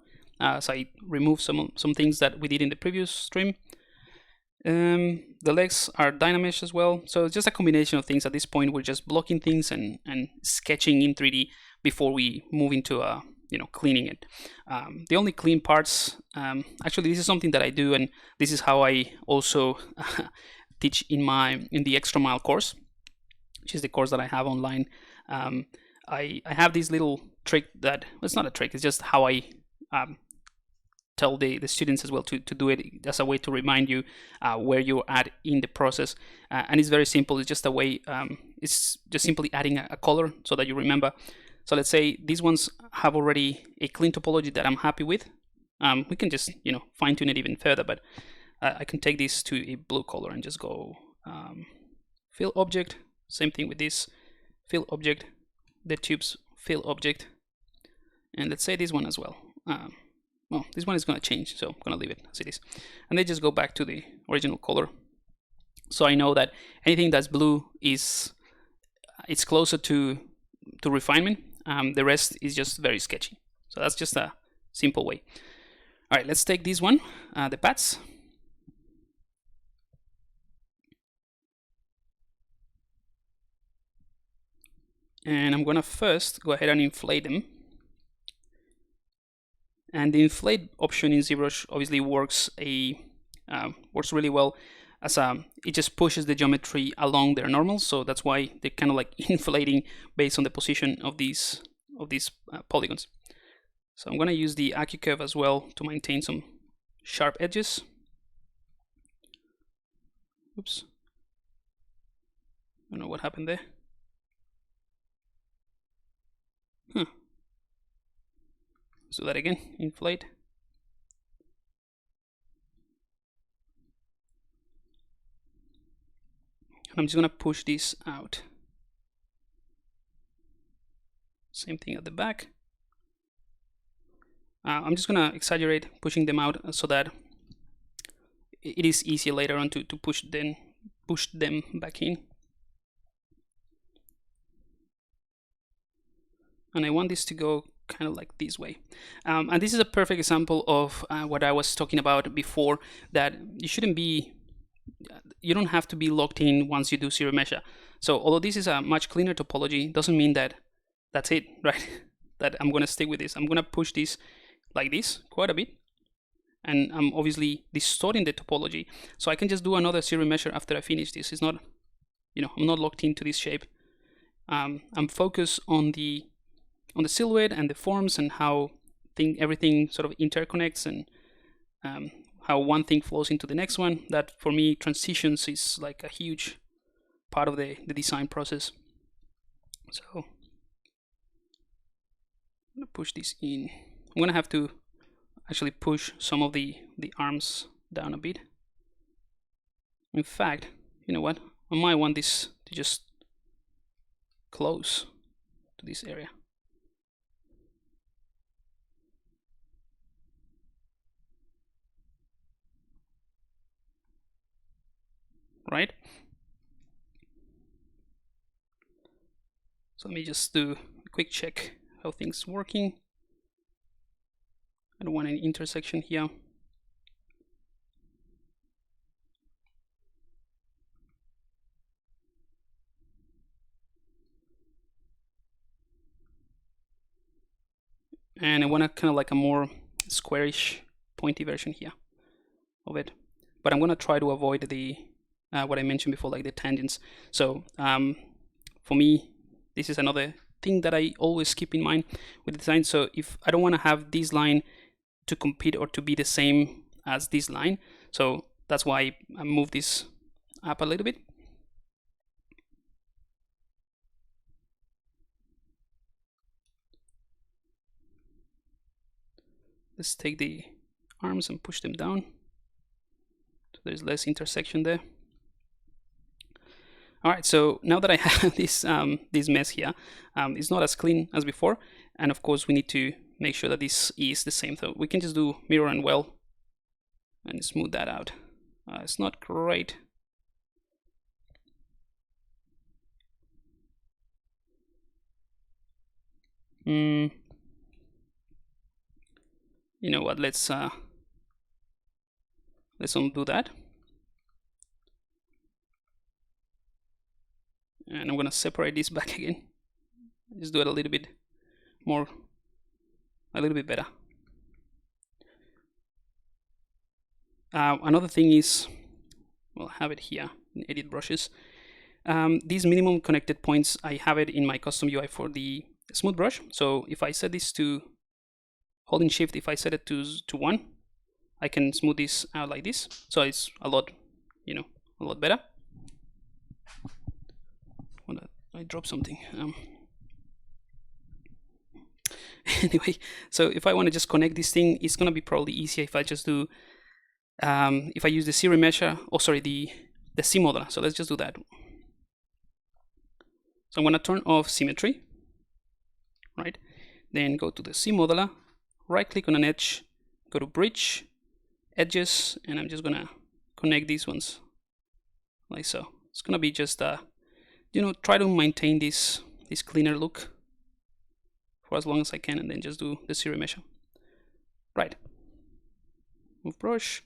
So I removed some things that we did in the previous stream. The legs are Dynamesh as well. So it's just a combination of things. At this point, we're just blocking things and sketching in 3D before we move into cleaning it. The only clean parts, actually, this is something that I do, and this is how I also teach in the Extra Mile course, which is the course that I have online. I have this little trick that, well, it's not a trick, it's just how I tell the students as well to do it as a way to remind you where you're at in the process. And it's very simple. It's just a way, it's just simply adding a color so that you remember. So let's say these ones have already a clean topology that I'm happy with. We can just, fine tune it even further, but I can take this to a blue color and just go fill object. Same thing with this, fill object, the tubes fill object, and let's say this one as well. Well, this one is going to change, so I'm going to leave it as it is. And then just go back to the original color. So I know that anything that's blue is it's closer to refinement. The rest is just very sketchy. So that's just a simple way. All right, let's take this one, the paths. And I'm going to first go ahead and inflate them. And the inflate option in ZBrush obviously works really well, as it just pushes the geometry along their normals. So that's why they're kind of like inflating based on the position of these polygons. So I'm going to use the AccuCurve as well to maintain some sharp edges. Oops, I don't know what happened there. Let's do that again, inflate. And I'm just going to push this out. Same thing at the back. I'm just going to exaggerate pushing them out so that it is easier later on to push them back in. And I want this to go kind of like this way. And this is a perfect example of what I was talking about before, that you don't have to be locked in once you do zero measure. So although this is a much cleaner topology, doesn't mean that that's it, right? That I'm going to stick with this. I'm going to push this like this quite a bit. And I'm obviously distorting the topology. So I can just do another zero measure after I finish this. It's not, I'm not locked into this shape. I'm focused on the silhouette and the forms and how everything sort of interconnects, and how one thing flows into the next one. That for me, transitions is like a huge part of the design process. So I'm gonna push this in. I'm gonna have to actually push some of the arms down a bit. In fact, you know what? I might want this to just close to this area. Right? So let me just do a quick check how things are working. I don't want any intersection here. And I want a kind of like a more squarish, pointy version here of it. But I'm going to try to avoid the what I mentioned before, like the tangents. So for me, this is another thing that I always keep in mind with design. So if I don't want to have this line to compete or to be the same as this line, so that's why I move this up a little bit. Let's take the arms and push them down so there's less intersection there. All right, so now that I have this this mess here, it's not as clean as before, and of course we need to make sure that this is the same. So we can just do mirror and well and smooth that out. It's not great. You know what? Let's undo that. And I'm going to separate this back again. Just do it a little bit more, a little bit better. Another thing is, we'll have it here in edit brushes. These minimum connected points, I have it in my custom UI for the smooth brush. So if I set this to, holding shift, if I set it to 1, I can smooth this out like this. So it's a lot, a lot better. I dropped something. Anyway, so if I want to just connect this thing, it's going to be probably easier if I just do if I use the series measure, oh sorry, the C modeler. So let's just do that. So I'm going to turn off symmetry, right? Then go to the C modeler, right click on an edge, go to bridge, edges, and I'm just going to connect these ones like so. It's going to be just, you know, try to maintain this cleaner look for as long as I can, and then just do the series measure. Right. Move brush.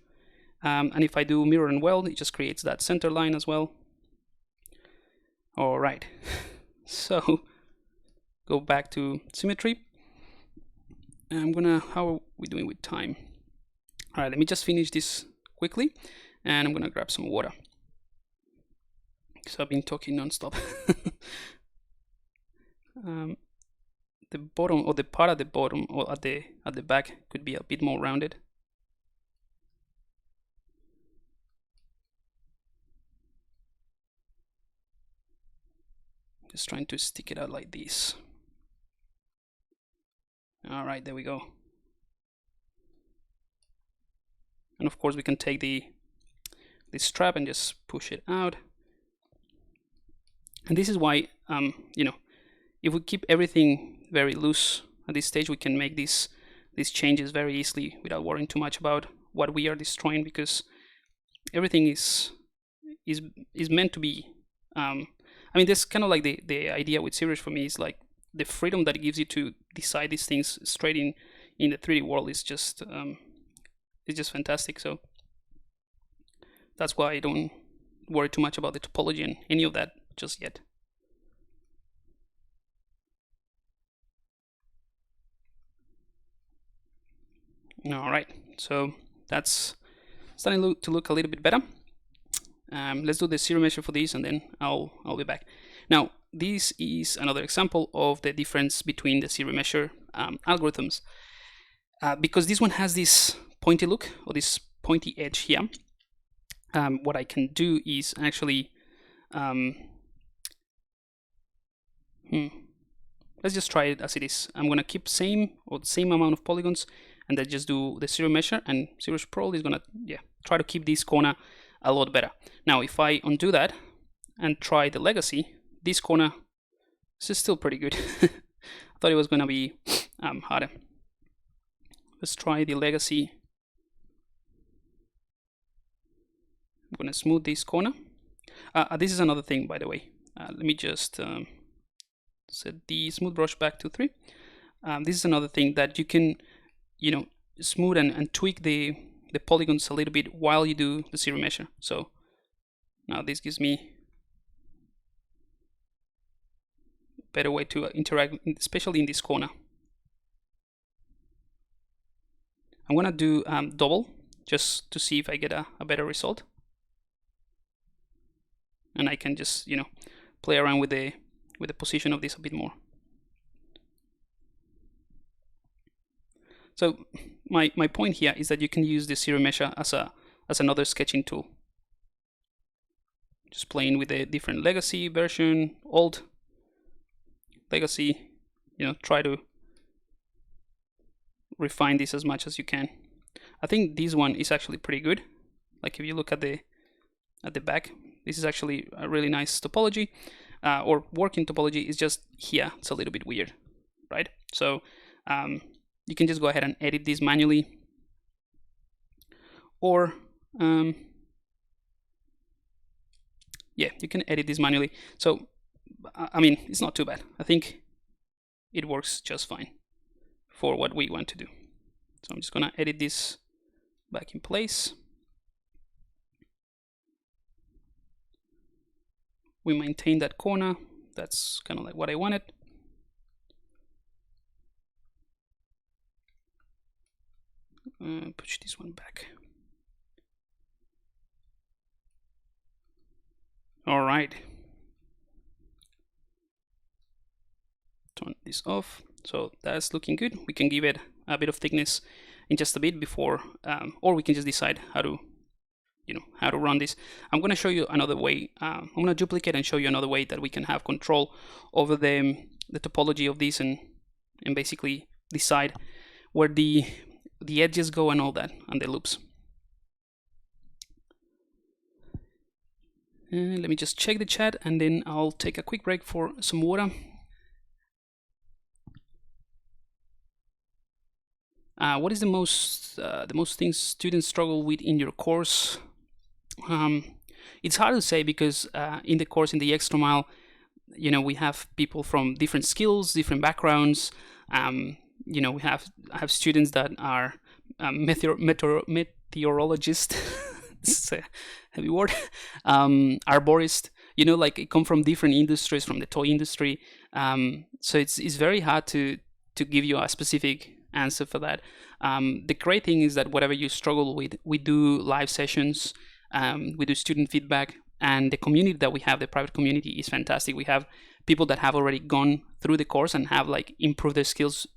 And if I do mirror and weld, it just creates that center line as well. All right. So go back to symmetry. And I'm gonna, how are we doing with time? All right, let me just finish this quickly, and I'm gonna grab some water. So I've been talking non-stop. The bottom, or the part at the bottom, or at the back, could be a bit more rounded. Just trying to stick it out like this. All right, there we go. And of course we can take this strap and just push it out. And this is why, you know, if we keep everything very loose at this stage, we can make these changes very easily without worrying too much about what we are destroying, because everything is meant to be. I mean, this kind of like the idea with ZBrush for me is like the freedom that it gives you to decide these things straight in the 3D world is just fantastic. So that's why I don't worry too much about the topology and any of that just yet. All right, so that's starting to look a little bit better. Let's do the series measure for this, and then I'll be back. Now, this is another example of the difference between the series measure algorithms. Because this one has this pointy look, or this pointy edge here, what I can do is actually, let's just try it as it is. I'm gonna keep the same amount of polygons, and then just do the series measure, and ZBrush Pro is gonna try to keep this corner a lot better. Now, if I undo that and try the legacy, this corner, this is still pretty good. I thought it was gonna be harder. Let's try the legacy. I'm gonna smooth this corner. This is another thing, by the way. Let me just set the smooth brush back to 3. This is another thing that you can, you know, smooth and tweak the polygons a little bit while you do the series measure. So now this gives me a better way to interact, especially in this corner. I'm gonna do double just to see if I get a better result, and I can just, you know, play around with the position of this a bit more. So my point here is that you can use the series measure as another sketching tool. Just playing with the different legacy version, old, legacy, you know, try to refine this as much as you can. I think this one is actually pretty good. Like if you look at the back, this is actually a really nice topology, or working topology. Is just here it's a little bit weird, right? So you can just go ahead and edit this manually, or yeah, you can edit this manually. So I mean, it's not too bad. I think it works just fine for what we want to do. So I'm just gonna edit this back in place. We maintain that corner. That's kind of like what I wanted. Push this one back. All right. Turn this off. So that's looking good. We can give it a bit of thickness in just a bit before, or we can just decide how to, you know, how to run this. I'm going to show you another way. I'm going to duplicate and show you another way that we can have control over the topology of this, and basically decide where the edges go and all that, and the loops. And let me just check the chat, and then I'll take a quick break for some water. What is the most things students struggle with in your course? It's hard to say because in the course, in the extra mile, you know, we have people from different skills, different backgrounds. You know, we have students that are meteorologists. It's a heavy word. Arborist. You know, like it come from different industries, from the toy industry. So it's very hard to give you a specific answer for that. The great thing is that whatever you struggle with, we do live sessions, we do student feedback, and the community that we have, the private community, is fantastic. We have people that have already gone through the course and have like improved their skills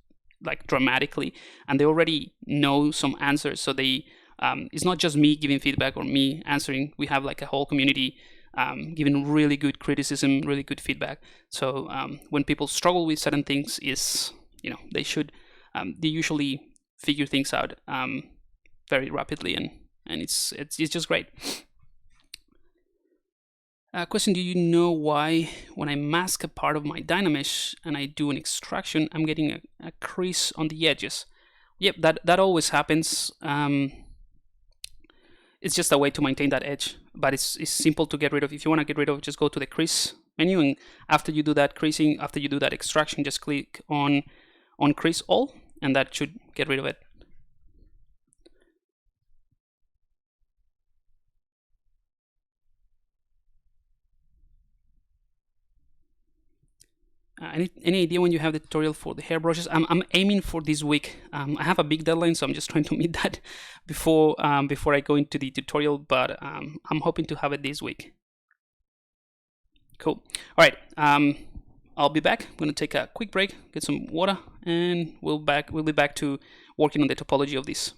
like dramatically, and they already know some answers. So they it's not just me giving feedback or me answering. We have like a whole community giving really good criticism, really good feedback. So when people struggle with certain things, is, you know, they usually figure things out very rapidly, and it's just great. Question: do you know why when I mask a part of my Dynamesh and I do an extraction, I'm getting a crease on the edges? Yep, that always happens. It's just a way to maintain that edge, but it's simple to get rid of. If you want to get rid of, just go to the crease menu, and after you do that creasing, after you do that extraction, just click on crease all, and that should get rid of it. Any idea when you have the tutorial for the hairbrushes? I'm aiming for this week. I have a big deadline, so I'm just trying to meet that before I go into the tutorial. But I'm hoping to have it this week. Cool. All right. I'll be back. I'm going to take a quick break, get some water, and we'll be back to working on the topology of this.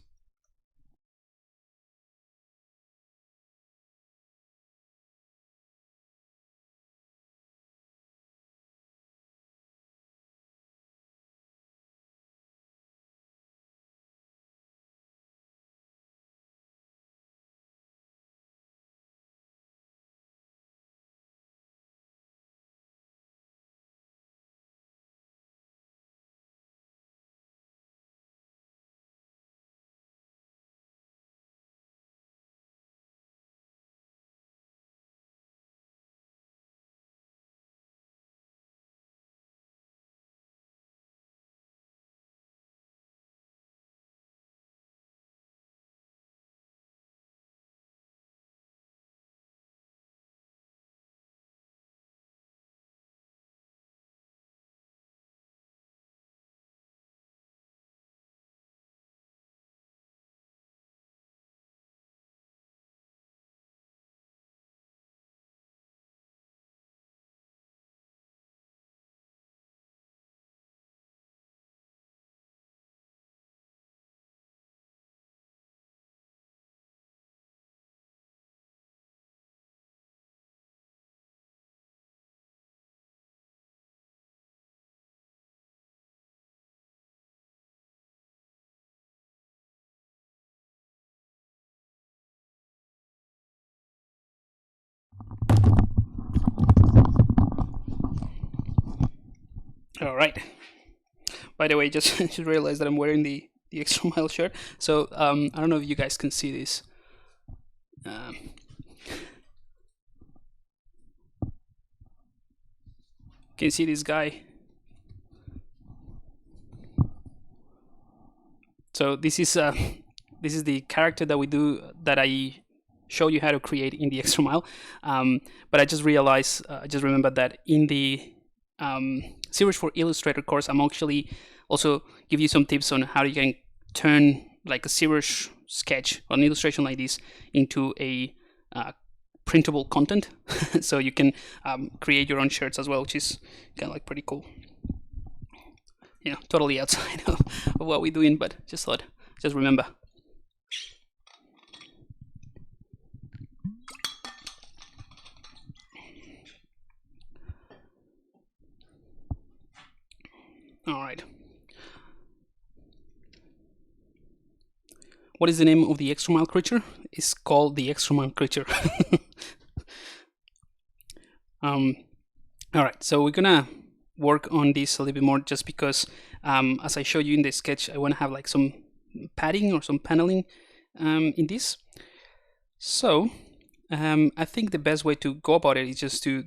All right. By the way, just realized that I'm wearing the extra mile shirt. So I don't know if you guys can see this. Can you see this guy? So this is the character that we do, that I show you how to create in the extra mile. But I just realized, I just remembered that in the ZBrush for Illustrator course, I'm actually also give you some tips on how you can turn like a ZBrush sketch or an illustration like this into a printable content. So you can create your own shirts as well, which is kind of like pretty cool. You know, totally outside of what we're doing, but just remember. All right. What is the name of the extra mile creature? It's called the extra mile creature. All right, so we're gonna work on this a little bit more just because as I showed you in the sketch, I want to have like some padding or some paneling in this. So I think the best way to go about it is just to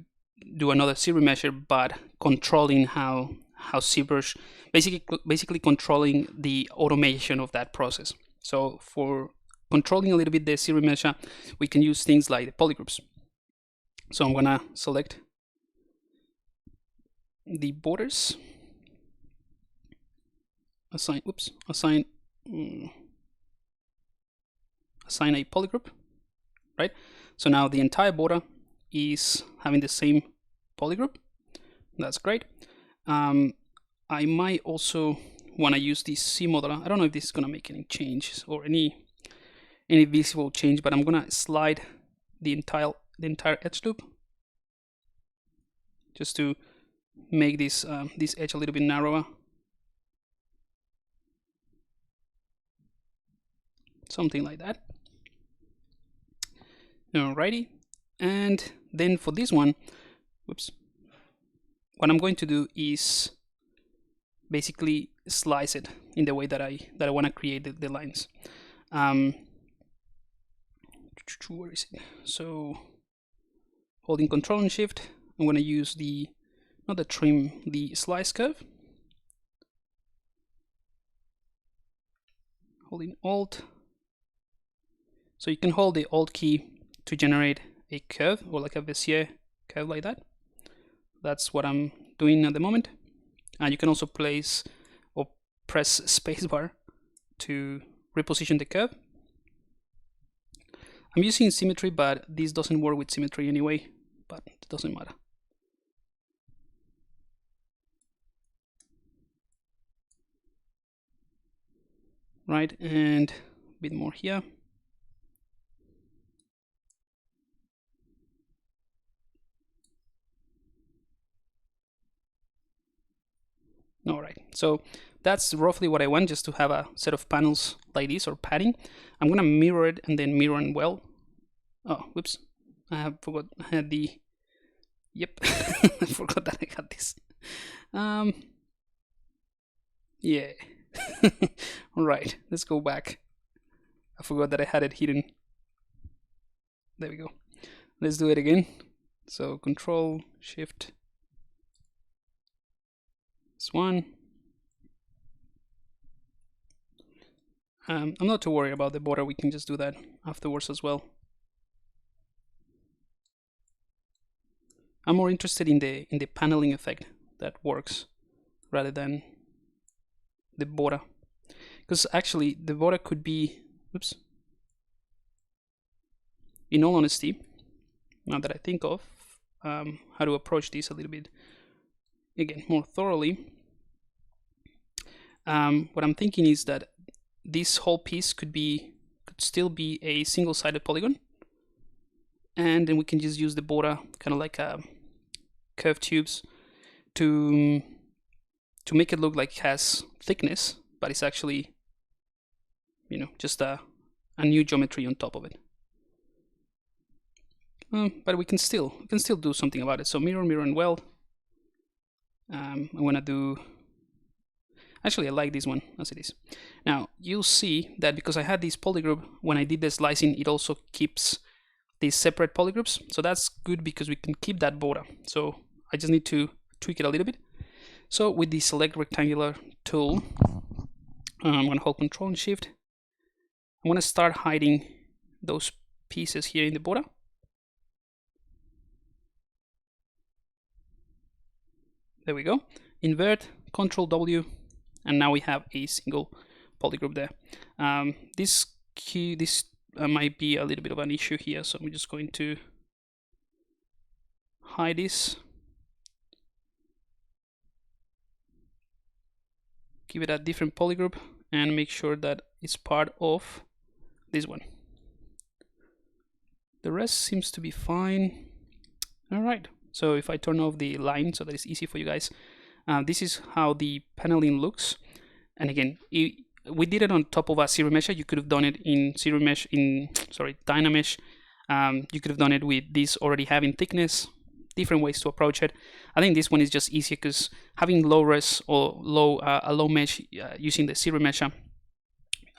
do another series measure, but controlling how ZBrush, basically controlling the automation of that process. So for controlling a little bit the series measure, we can use things like the polygroups. So I'm gonna select the borders, assign a polygroup, right? So now the entire border is having the same polygroup. That's great. I might also want to use this C modeler. I don't know if this is going to make any changes or any visible change, but I'm going to slide the entire edge loop just to make this this edge a little bit narrower. Something like that. Alrighty, and then for this one, whoops, what I'm going to do is basically slice it in the way that I want to create the lines. Where is it? So holding Control and Shift, I'm going to use the slice curve. Holding Alt. So you can hold the Alt key to generate a curve or like a Bezier curve like that. That's what I'm doing at the moment. And you can also place or press spacebar to reposition the curve. I'm using symmetry, but this doesn't work with symmetry anyway, but it doesn't matter. Right, and a bit more here. All right, so that's roughly what I want, just to have a set of panels like this, or padding. I'm gonna mirror it and then mirror and well. Oh, whoops, I forgot I had the, yep, I forgot that I had this. Yeah, all right, let's go back. I forgot that I had it hidden. There we go. Let's do it again. So Control, Shift, this one. I'm not too worried about the border. We can just do that afterwards as well. I'm more interested in the paneling effect that works rather than the border, because actually the border could be, oops, in all honesty, now that I think of how to approach this a little bit again more thoroughly, what I'm thinking is that this whole piece could still be a single-sided polygon, and then we can just use the border kind of like curved tubes to make it look like it has thickness, but it's actually, you know, just a new geometry on top of it. But we can still do something about it. So mirror, mirror, and weld. I want to do. Actually, I like this one as it is. Now you'll see that because I had this polygroup, when I did the slicing, it also keeps these separate polygroups. So that's good because we can keep that border. So I just need to tweak it a little bit. So with the Select Rectangular tool, I'm going to hold Control and Shift. I'm going to start hiding those pieces here in the border. There we go. Invert, Control W, and now we have a single polygroup there. This might be a little bit of an issue here, so I'm just going to hide this. Give it a different polygroup and make sure that it's part of this one. The rest seems to be fine. All right. So if I turn off the line so that it's easy for you guys, this is how the paneling looks. And again, we did it on top of a series mesh. You could have done it in Dynamesh. You could have done it with this already having thickness. different ways to approach it. I think this one is just easier because having low res or a low mesh using the ZBrush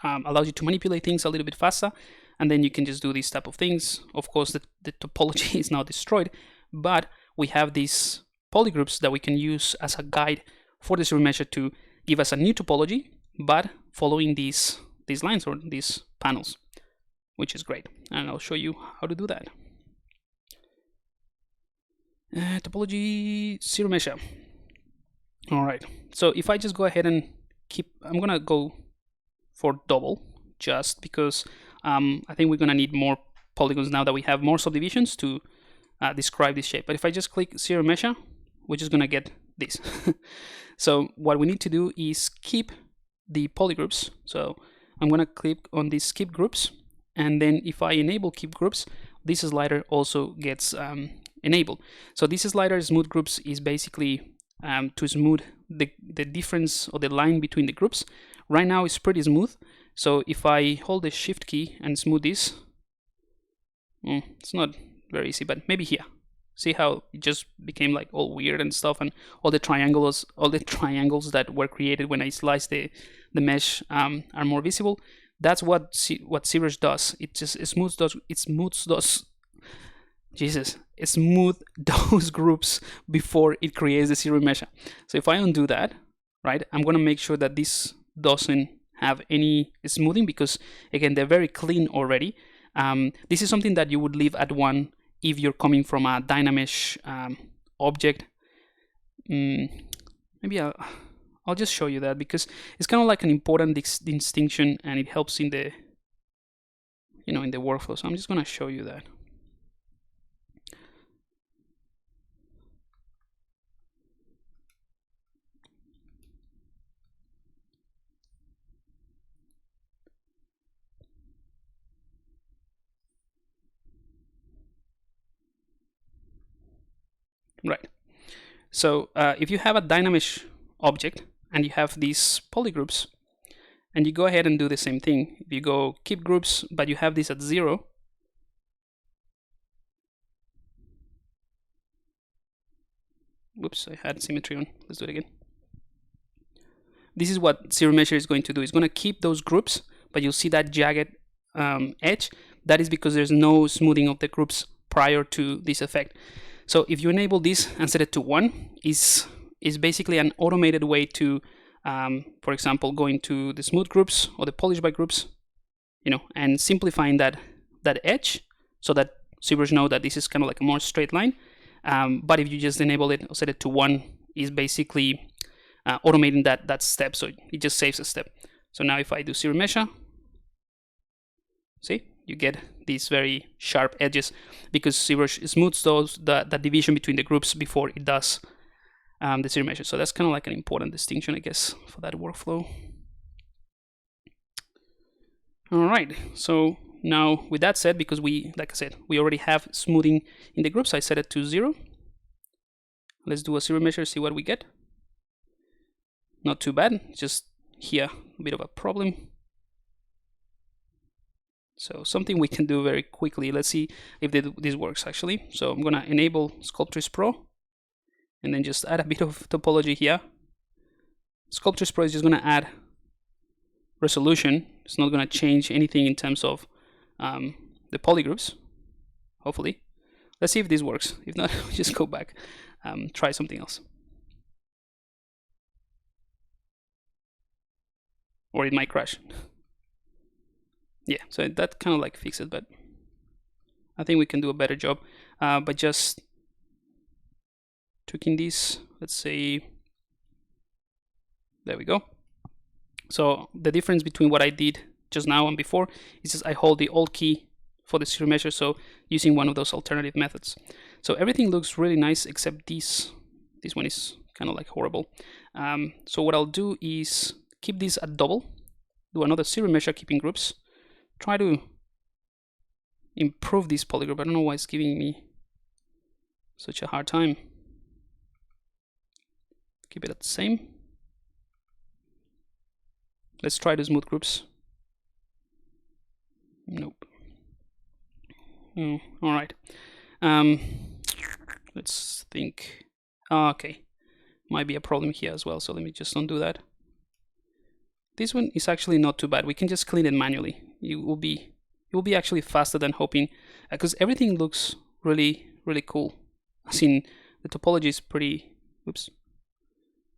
allows you to manipulate things a little bit faster, and then you can just do these type of things. Of course, the topology is now destroyed, but we have these polygroups that we can use as a guide for the ZBrush to give us a new topology, but following these lines or these panels, which is great. And I'll show you how to do that. Topology ZBrush. All right. So if I just go ahead and I'm gonna go for double, just because I think we're gonna need more polygons now that we have more subdivisions to describe this shape. But if I just click ZBrush, we're just gonna get this. So what we need to do is keep the polygroups. So I'm gonna click on these keep groups, and then if I enable keep groups, this slider also gets enabled. So this slider smooth groups is basically to smooth the difference or the line between the groups. Right now it's pretty smooth. So if I hold the shift key and smooth this, it's not very easy, but maybe here. See how it just became like all weird and stuff, and all the triangles that were created when I sliced the mesh are more visible. That's what ZBrush does. It smooths those groups before it creates the ZBrush. So if I undo that, right, I'm gonna make sure that this doesn't have any smoothing, because again, they're very clean already. This is something that you would leave at 1 if you're coming from a Dynamesh object. Maybe I'll just show you that, because it's kind of like an important distinction, and it helps in the in the workflow. So I'm just gonna show you that. Right. So if you have a Dynamesh object and you have these polygroups, and you go ahead and do the same thing. If you go keep groups, but you have this at 0, whoops, I had symmetry on. Let's do it again. This is what ZBrush is going to do. It's going to keep those groups, but you'll see that jagged edge. That is because there's no smoothing of the groups prior to this effect. So if you enable this and set it to 1, is basically an automated way to, for example, going to the smooth groups or the polish by groups, and simplifying that edge, so that ZBrush know that this is kind of like a more straight line. But if you just enable it or set it to 1, is basically automating that step, so it just saves a step. So now if I do ZBrush, see, you get these very sharp edges, because ZBrush smooths the division between the groups before it does the ZBrush. So that's kind of like an important distinction, I guess, for that workflow. All right, so now with that said, because like I said, we already have smoothing in the groups, I set it to 0. Let's do a ZBrush, see what we get. Not too bad, just here a bit of a problem. So something we can do very quickly. Let's see if this works actually. So I'm gonna enable Sculpt Pro, and then just add a bit of topology here. Sculpt Pro is just gonna add resolution. It's not gonna change anything in terms of the polygroups, hopefully. Let's see if this works. If not, we'll just go back, try something else. Or it might crash. Yeah, so that kind of like fixes it, but I think we can do a better job by just tweaking this. Let's say, there we go. So the difference between what I did just now and before is just I hold the Alt key for the ZBrush, so using one of those alternative methods. So everything looks really nice except this one is kind of like horrible. So what I'll do is keep this at double, do another ZBrush keeping groups, try to improve this polygroup. I don't know why it's giving me such a hard time. Keep it at the same. Let's try the smooth groups. Nope. All right. let's think. Okay, might be a problem here as well, so let me just undo that. This one is actually not too bad. We can just clean it manually. It will be actually faster than hoping, because everything looks really cool. I mean, the topology is pretty, oops,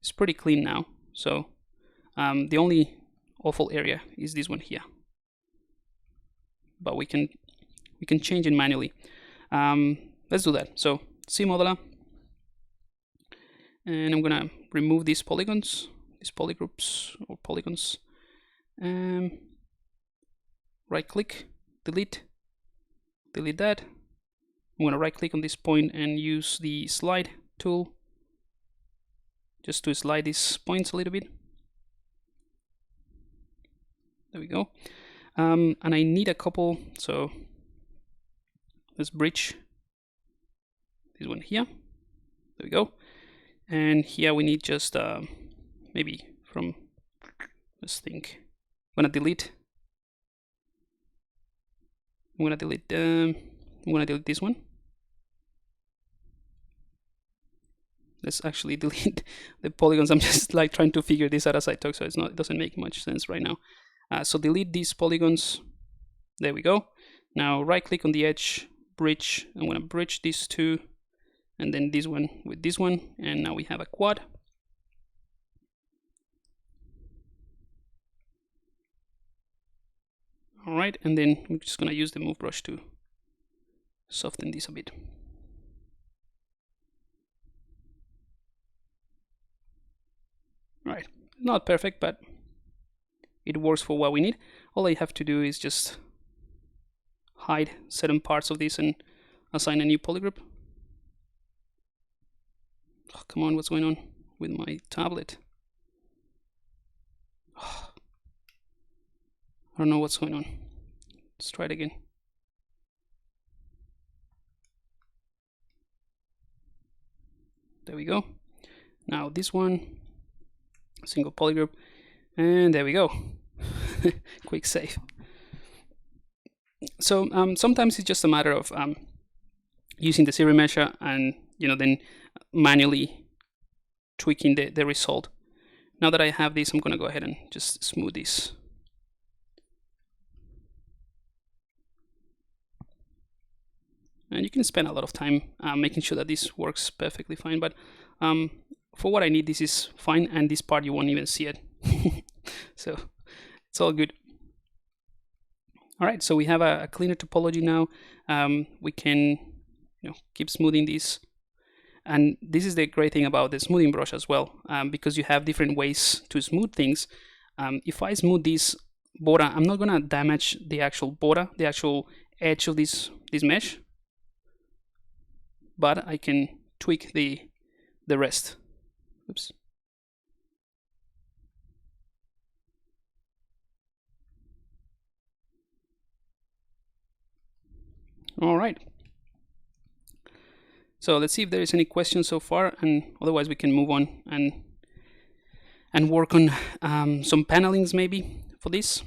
it's pretty clean now. So the only awful area is this one here, but we can change it manually. Let's do that. So C modeler, and I'm gonna remove these polygons, these polygroups or polygons. Right click, delete that. I'm gonna right click on this point and use the slide tool just to slide these points a little bit. There we go. And I need a couple, so let's bridge this one here. There we go. And here we need just maybe from, let's think. I'm gonna delete this one. Let's actually delete the polygons. I'm just like trying to figure this out as I talk, so it doesn't make much sense right now. So delete these polygons. There we go. Now right click on the edge, bridge. I'm gonna bridge these two, and then this one with this one, and now we have a quad. All right, and then I'm just gonna use the move brush to soften this a bit. All right, not perfect, but it works for what we need. All I have to do is just hide certain parts of this and assign a new polygroup. Oh, come on, what's going on with my tablet? Oh, I don't know what's going on. Let's try it again. There we go. Now this one, single polygroup, and there we go. Quick save. So sometimes it's just a matter of using the series measure and then manually tweaking the result. Now that I have this, I'm gonna go ahead and just smooth this. And you can spend a lot of time making sure that this works perfectly fine, but for what I need, this is fine, and this part you won't even see it. So it's all good. All right, so we have a cleaner topology now. We can keep smoothing this. And this is the great thing about the smoothing brush as well, because you have different ways to smooth things. If I smooth this border, I'm not gonna damage the actual border, the actual edge of this mesh, but I can tweak the rest. Oops. All right. So let's see if there is any questions so far, and otherwise we can move on and work on some panelings maybe for this.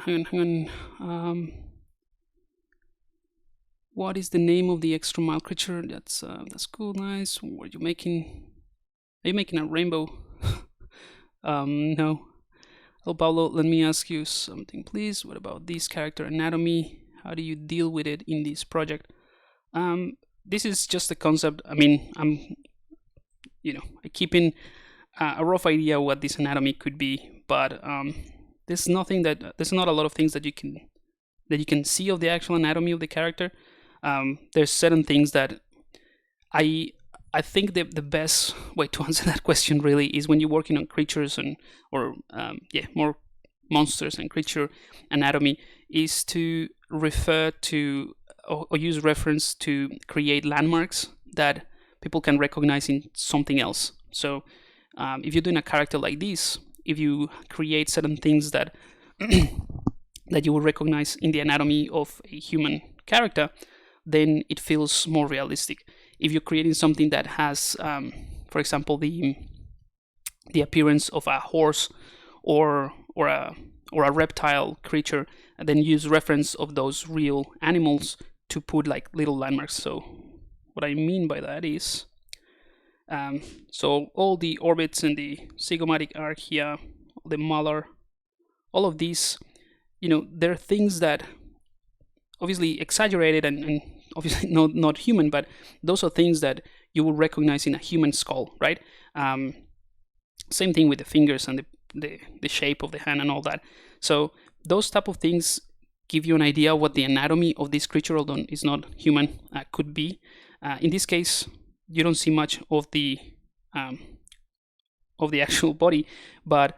Hang on. What is the name of the extra mile creature? That's cool, nice. What are you making? Are you making a rainbow? No. Oh, Pablo, let me ask you something, please. What about this character anatomy? How do you deal with it in this project? This is just a concept. I mean, I'm keeping a rough idea what this anatomy could be, but there's not a lot of things that you can see of the actual anatomy of the character. There's certain things that I think the best way to answer that question really is when you're working on creatures or more monsters and creature anatomy, is to refer to or use reference to create landmarks that people can recognize in something else. So if you're doing a character like this, if you create certain things that that you will recognize in the anatomy of a human character, then it feels more realistic. If you're creating something that has, for example, the appearance of a horse or or a reptile creature, and then use reference of those real animals to put like little landmarks. So what I mean by that is, so all the orbits and the zygomatic arc here, the malar, all of these, they're things that obviously exaggerated and obviously not human, but those are things that you will recognize in a human skull, right? Same thing with the fingers and the shape of the hand and all that. So those type of things give you an idea what the anatomy of this creature, although it's not human, could be. In this case, you don't see much of the actual body, but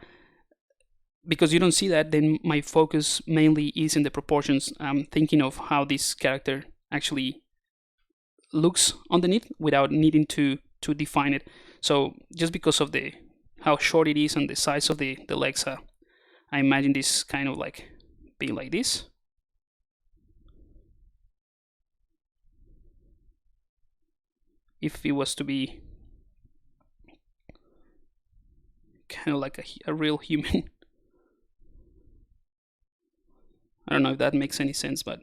because you don't see that, then my focus mainly is in the proportions. I'm thinking of how this character actually looks underneath without needing to define it. So just because of how short it is and the size of the legs, I imagine this kind of like being like this. If it was to be kind of like a real human. I don't know if that makes any sense, but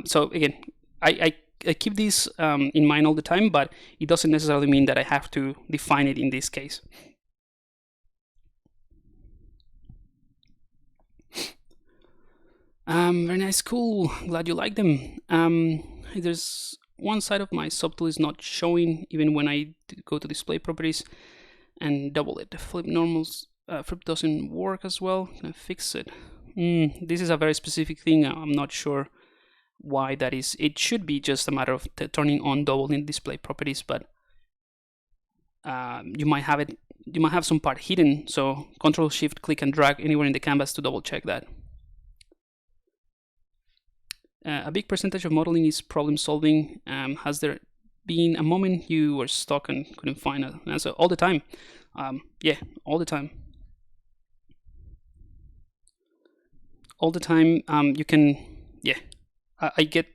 so again, I keep this in mind all the time, but it doesn't necessarily mean that I have to define it in this case. Very nice, cool. Glad you like them. There's one side of my subtool is not showing even when I go to display properties and double it. Flip normals, flip doesn't work as well. Can I fix it? This is a very specific thing. I'm not sure why that is. It should be just a matter of turning on double in display properties, but you might have it. You might have some part hidden. So Control Shift click and drag anywhere in the canvas to double check that. A big percentage of modeling is problem solving. Has there been a moment you were stuck and couldn't find an answer? All the time. Yeah, all the time. All the time. You can, yeah. I get,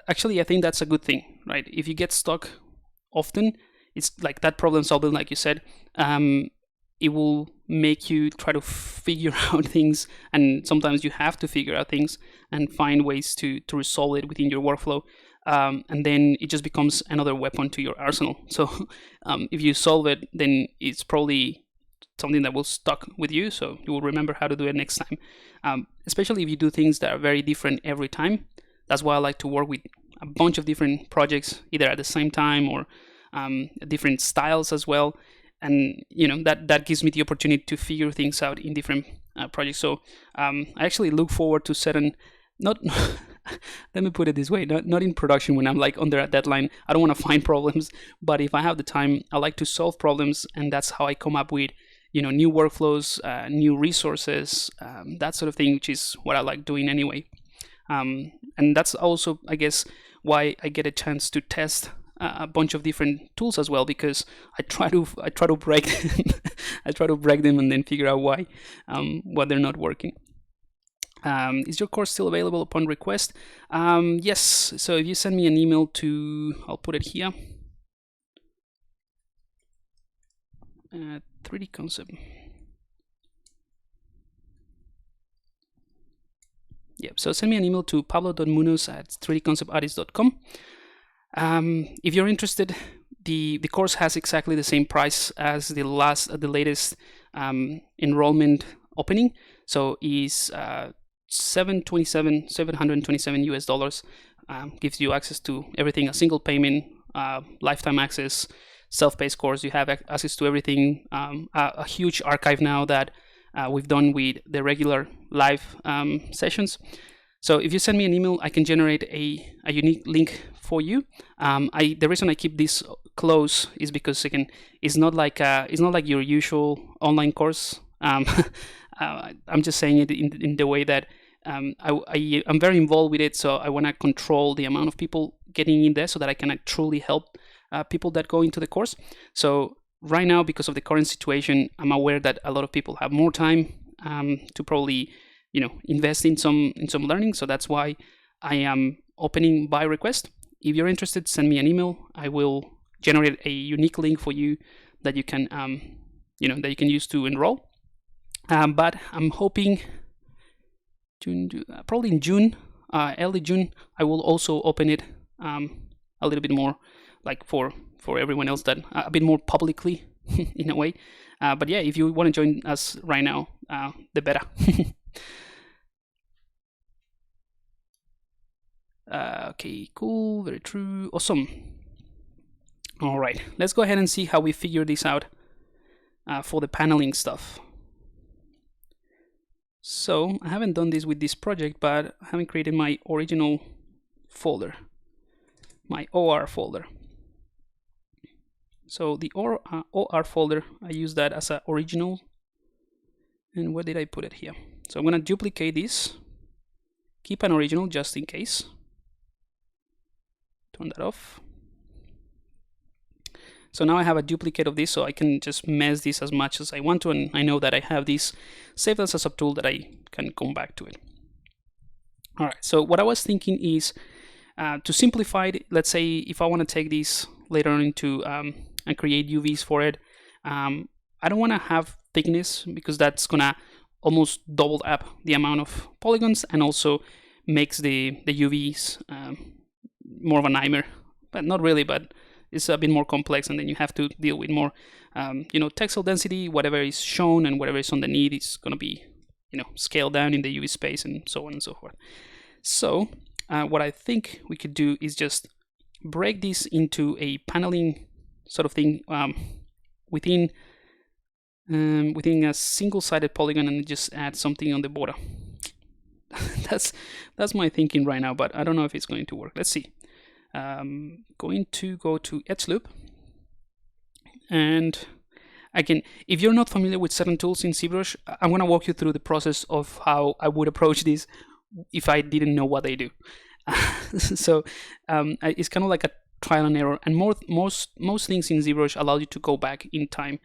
actually, I think that's a good thing, right? If you get stuck often, it's like that problem solving, like you said, it will make you try to figure out things, and sometimes you have to figure out things and find ways to resolve it within your workflow, and then it just becomes another weapon to your arsenal. So if you solve it, then it's probably something that will stuck with you, so you will remember how to do it next time, especially if you do things that are very different every time. That's why I like to work with a bunch of different projects, either at the same time or different styles as well. And that gives me the opportunity to figure things out in different projects. So I actually look forward to certain, not let me put it this way, not in production when I'm like under a deadline. I don't want to find problems, but if I have the time, I like to solve problems, and that's how I come up with new workflows, new resources, that sort of thing, which is what I like doing anyway. And that's also, I guess, why I get a chance to test a bunch of different tools as well, because I try to break them. I try to break them and then figure out why they're not working. Is your course still available upon request? Yes. So if you send me an email to, I'll put it here, 3D concept. Yep. So send me an email to pablo.munoz@3dconceptartist.com. If you're interested, the course has exactly the same price as the latest enrollment opening. So is $727 US. Gives you access to everything, a single payment, lifetime access, self-paced course. You have access to everything, a huge archive now that we've done with the regular live sessions. So if you send me an email, I can generate a unique link for you. The reason I keep this close is because, again, it's not like your usual online course. I'm just saying it in the way that I'm very involved with it, so I want to control the amount of people getting in there so that I can truly help people that go into the course. So right now, because of the current situation, I'm aware that a lot of people have more time to probably, invest in some learning. So that's why I am opening by request. If you're interested, send me an email. I will generate a unique link for you that you can, that you can use to enroll. But I'm hoping probably in June, early June, I will also open it a little bit more, like for everyone else, that a bit more publicly in a way. But yeah, if you want to join us right now, the better. Okay, cool, very true, awesome. All right, let's go ahead and see how we figure this out for the paneling stuff. So I haven't done this with this project, but I haven't created my original folder, my OR folder. So the OR folder, I use that as an original. And where did I put it here? So I'm going to duplicate this, keep an original just in case. Turn that off. So now I have a duplicate of this, so I can just mess this as much as I want to, and I know that I have this saved as a subtool that I can come back to it. All right, so what I was thinking is to simplify it. Let's say if I want to take this later on into and create UVs for it, I don't want to have thickness, because that's gonna almost double up the amount of polygons and also makes the UVs more of a nightmare. But not really, but it's a bit more complex, and then you have to deal with more textile density. Whatever is shown and whatever is underneath is going to be scaled down in the UV space, and so on and so forth. So what I think we could do is just break this into a paneling sort of thing within a single-sided polygon, and just add something on the border. that's my thinking right now, but I don't know if it's going to work. Let's see. Going to go to Edge Loop, and again, if you're not familiar with certain tools in ZBrush, I'm going to walk you through the process of how I would approach this if I didn't know what they do. So it's kind of like a trial and error, and most things in ZBrush allow you to go back in time,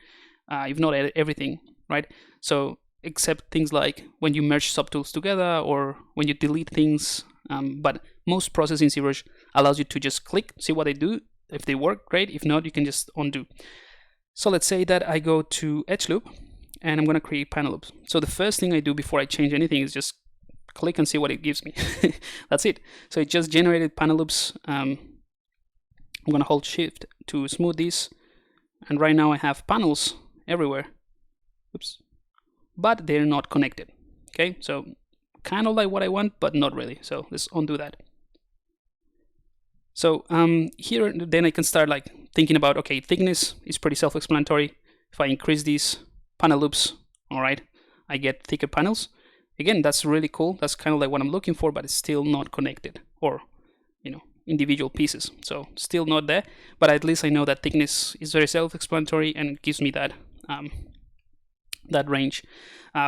if not everything, right? So except things like when you merge subtools together or when you delete things, but most process in ZBrush allows you to just click, see what they do. If they work, great. If not, you can just undo. So let's say that I go to Edge Loop, and I'm going to create panel loops. So the first thing I do before I change anything is just click and see what it gives me. That's it. So it just generated panel loops. I'm going to hold Shift to smooth this, and right now I have panels everywhere. Oops. But they're not connected. Okay, so kind of like what I want, but not really. So let's undo that. So here, then I can start like thinking about, okay, thickness is pretty self-explanatory. If I increase these panel loops, all right, I get thicker panels. Again, that's really cool. That's kind of like what I'm looking for, but it's still not connected, or individual pieces. So still not there, but at least I know that thickness is very self-explanatory, and it gives me that that range.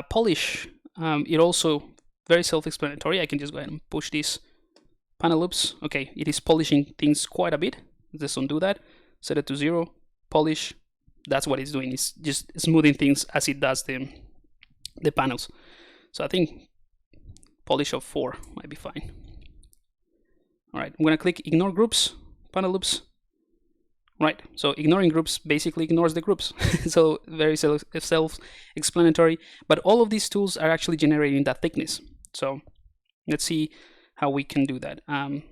Polish, it also very self-explanatory. I can just go ahead and push these panel loops. Okay, it is polishing things quite a bit. Just undo that, set it to 0, polish. That's what it's doing. It's just smoothing things as it does the panels. So I think polish of 4 might be fine. All right, I'm gonna click ignore groups, panel loops. Right, so ignoring groups basically ignores the groups. So very self-explanatory, but all of these tools are actually generating that thickness. So let's see how we can do that,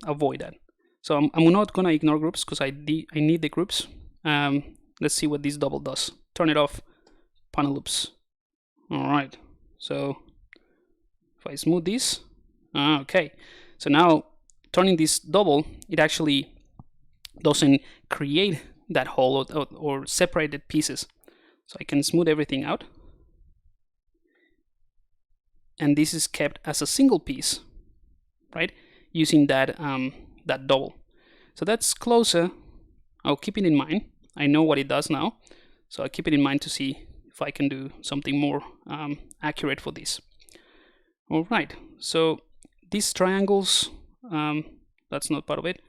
avoid that. So I'm not gonna ignore groups because I need the groups. Let's see what this double does. Turn it off, panel loops. All right, so if I smooth this, okay. So now turning this double, it actually doesn't create that hole or separated pieces. So I can smooth everything out, and this is kept as a single piece, right, using that that double. So that's closer. I'll keep it in mind. I know what it does now, so I'll keep it in mind to see if I can do something more accurate for this. All right, so these triangles, that's not part of it.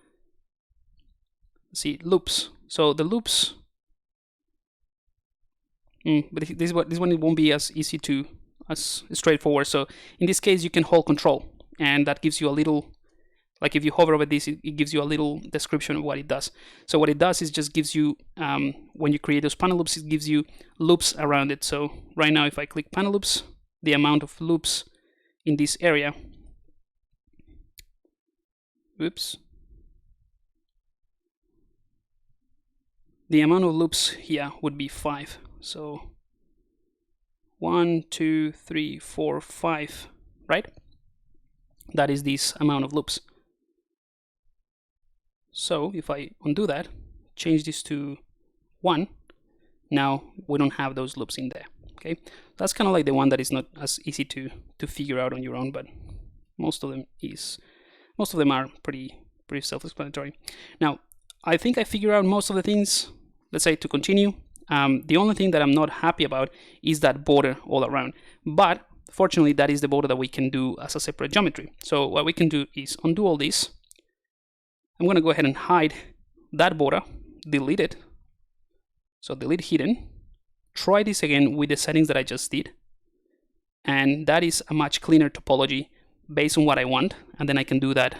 See, loops. So the loops, but this one it won't be as easy to, as straightforward. So in this case, you can hold control, and that gives you a little, like if you hover over this, it gives you a little description of what it does. So what it does is just gives you, when you create those panel loops, it gives you loops around it. So right now, if I click panel loops, the amount of loops in this area, oops, the amount of loops here would be 5. So 1, 2, 3, 4, 5, right? That is this amount of loops. So if I undo that, change this to 1, now we don't have those loops in there. Okay, that's kind of like the one that is not as easy to figure out on your own, but most of them are pretty self-explanatory. Now, I think I figured out most of the things. Let's say to continue. The only thing that I'm not happy about is that border all around. But fortunately, that is the border that we can do as a separate geometry. So what we can do is undo all this. I'm going to go ahead and hide that border, delete it. So delete hidden. Try this again with the settings that I just did. And that is a much cleaner topology based on what I want. And then I can do that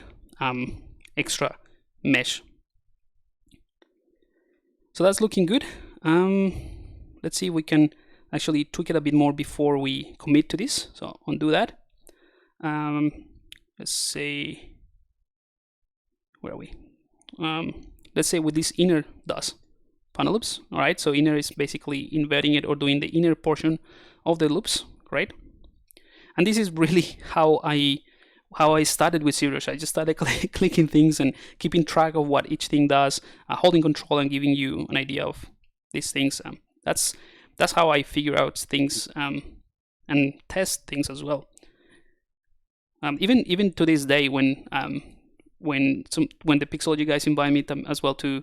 extra mesh. So that's looking good. Let's see if we can actually tweak it a bit more before we commit to this. So undo that. Let's say, where are we? Let's say with this inner does panel loops. All right, so inner is basically inverting it or doing the inner portion of the loops, right? And this is really how I started with ZBrush. I just started clicking things and keeping track of what each thing does, holding control and giving you an idea of these things. That's how I figure out things and test things as well. Even to this day, when the Pixology guys invite me as well to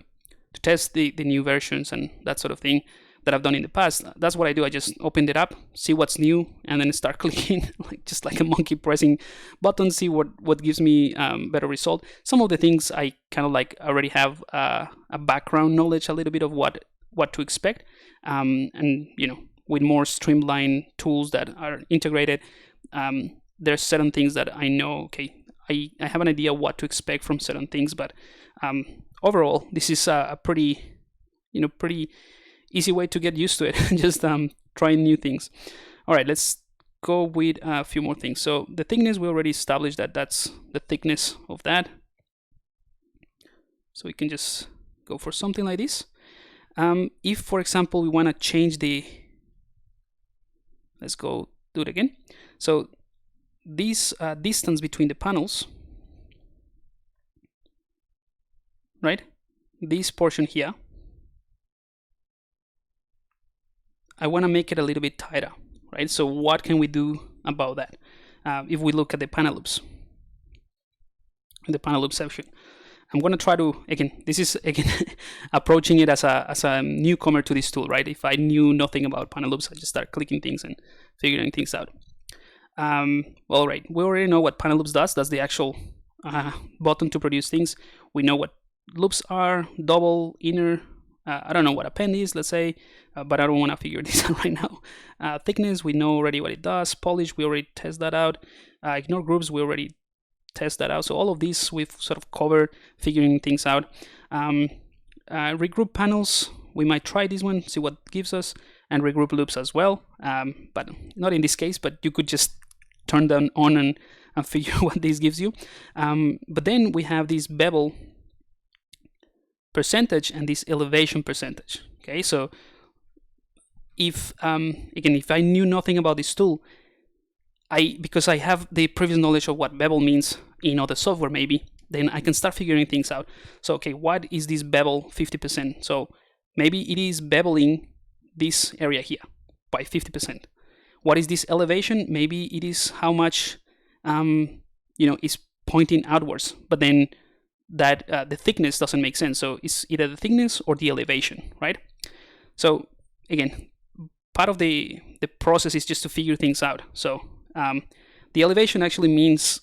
test the new versions and that sort of thing that I've done in the past, that's what I do. I just open it up, see what's new, and then start clicking just like a monkey pressing buttons, see what gives me better result. Some of the things I kind of like already have a background knowledge, a little bit of what to expect, and you know, with more streamlined tools that are integrated, there's certain things that I know. Okay, I have an idea what to expect from certain things, but overall, this is a pretty easy way to get used to it. Just trying new things. All right, let's go with a few more things. So the thickness, we already established that that's the thickness of that. So we can just go for something like this. If, for example, we want to change let's go do it again. So this distance between the panels, right? This portion here, I want to make it a little bit tighter, right? So what can we do about that? If we look at the panel loops, the panel loop section, I'm going to try to, this is approaching it as a newcomer to this tool, right? If I knew nothing about panel loops, I just start clicking things and figuring things out. All right, we already know what panel loops does. That's the actual button to produce things. We know what loops are, double, inner. I don't know what append is, let's say, but I don't want to figure this out right now. Thickness, we know already what it does. Polish, we already test that out. Ignore groups, we already test that out. So all of these we've sort of covered, figuring things out. Regroup panels, we might try this one, see what it gives us, and regroup loops as well, but not in this case, but you could just turn them on and figure what this gives you. But then we have this bevel percentage and this elevation percentage. Okay, so if if I knew nothing about this tool, because I have the previous knowledge of what bevel means in other software, maybe, then I can start figuring things out. So okay, what is this bevel 50%? So maybe it is beveling this area here by 50%. What is this elevation? Maybe it is how much is pointing outwards, but then that the thickness doesn't make sense. So it's either the thickness or the elevation, right? So again, part of the process is just to figure things out. So the elevation actually means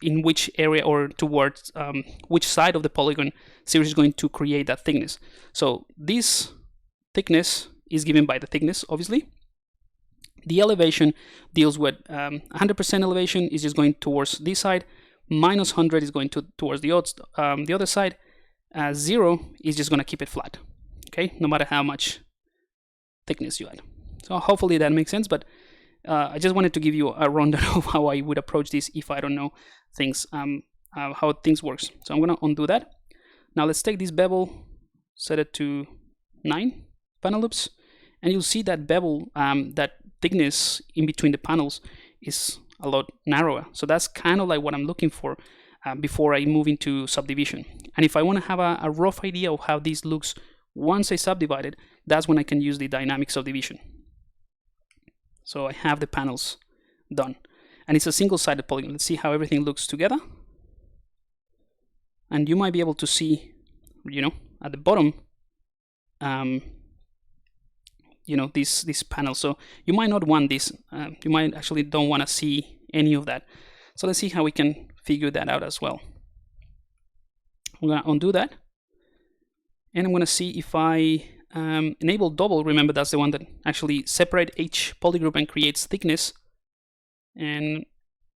in which area or towards which side of the polygon ZBrush is going to create that thickness. So this thickness is given by the thickness, obviously. The elevation deals with 100% elevation is just going towards this side, minus 100 is going towards the other side, 0 is just going to keep it flat, okay, no matter how much thickness you add. So hopefully that makes sense, but I just wanted to give you a rundown of how I would approach this if I don't know things, how things works. So I'm going to undo that. Now let's take this bevel, set it to 9 panel loops, and you'll see that bevel, that thickness in between the panels is a lot narrower. So that's kind of like what I'm looking for before I move into subdivision. And if I want to have a rough idea of how this looks once I subdivide it, that's when I can use the dynamic subdivision. So I have the panels done. And it's a single-sided polygon. Let's see how everything looks together. And you might be able to see, you know, at the bottom, you know, this panel. So you might not want this. You might actually don't want to see any of that. So let's see how we can figure that out as well. I'm going to undo that. And I'm going to see if I enable double. Remember, that's the one that actually separates each polygroup and creates thickness. And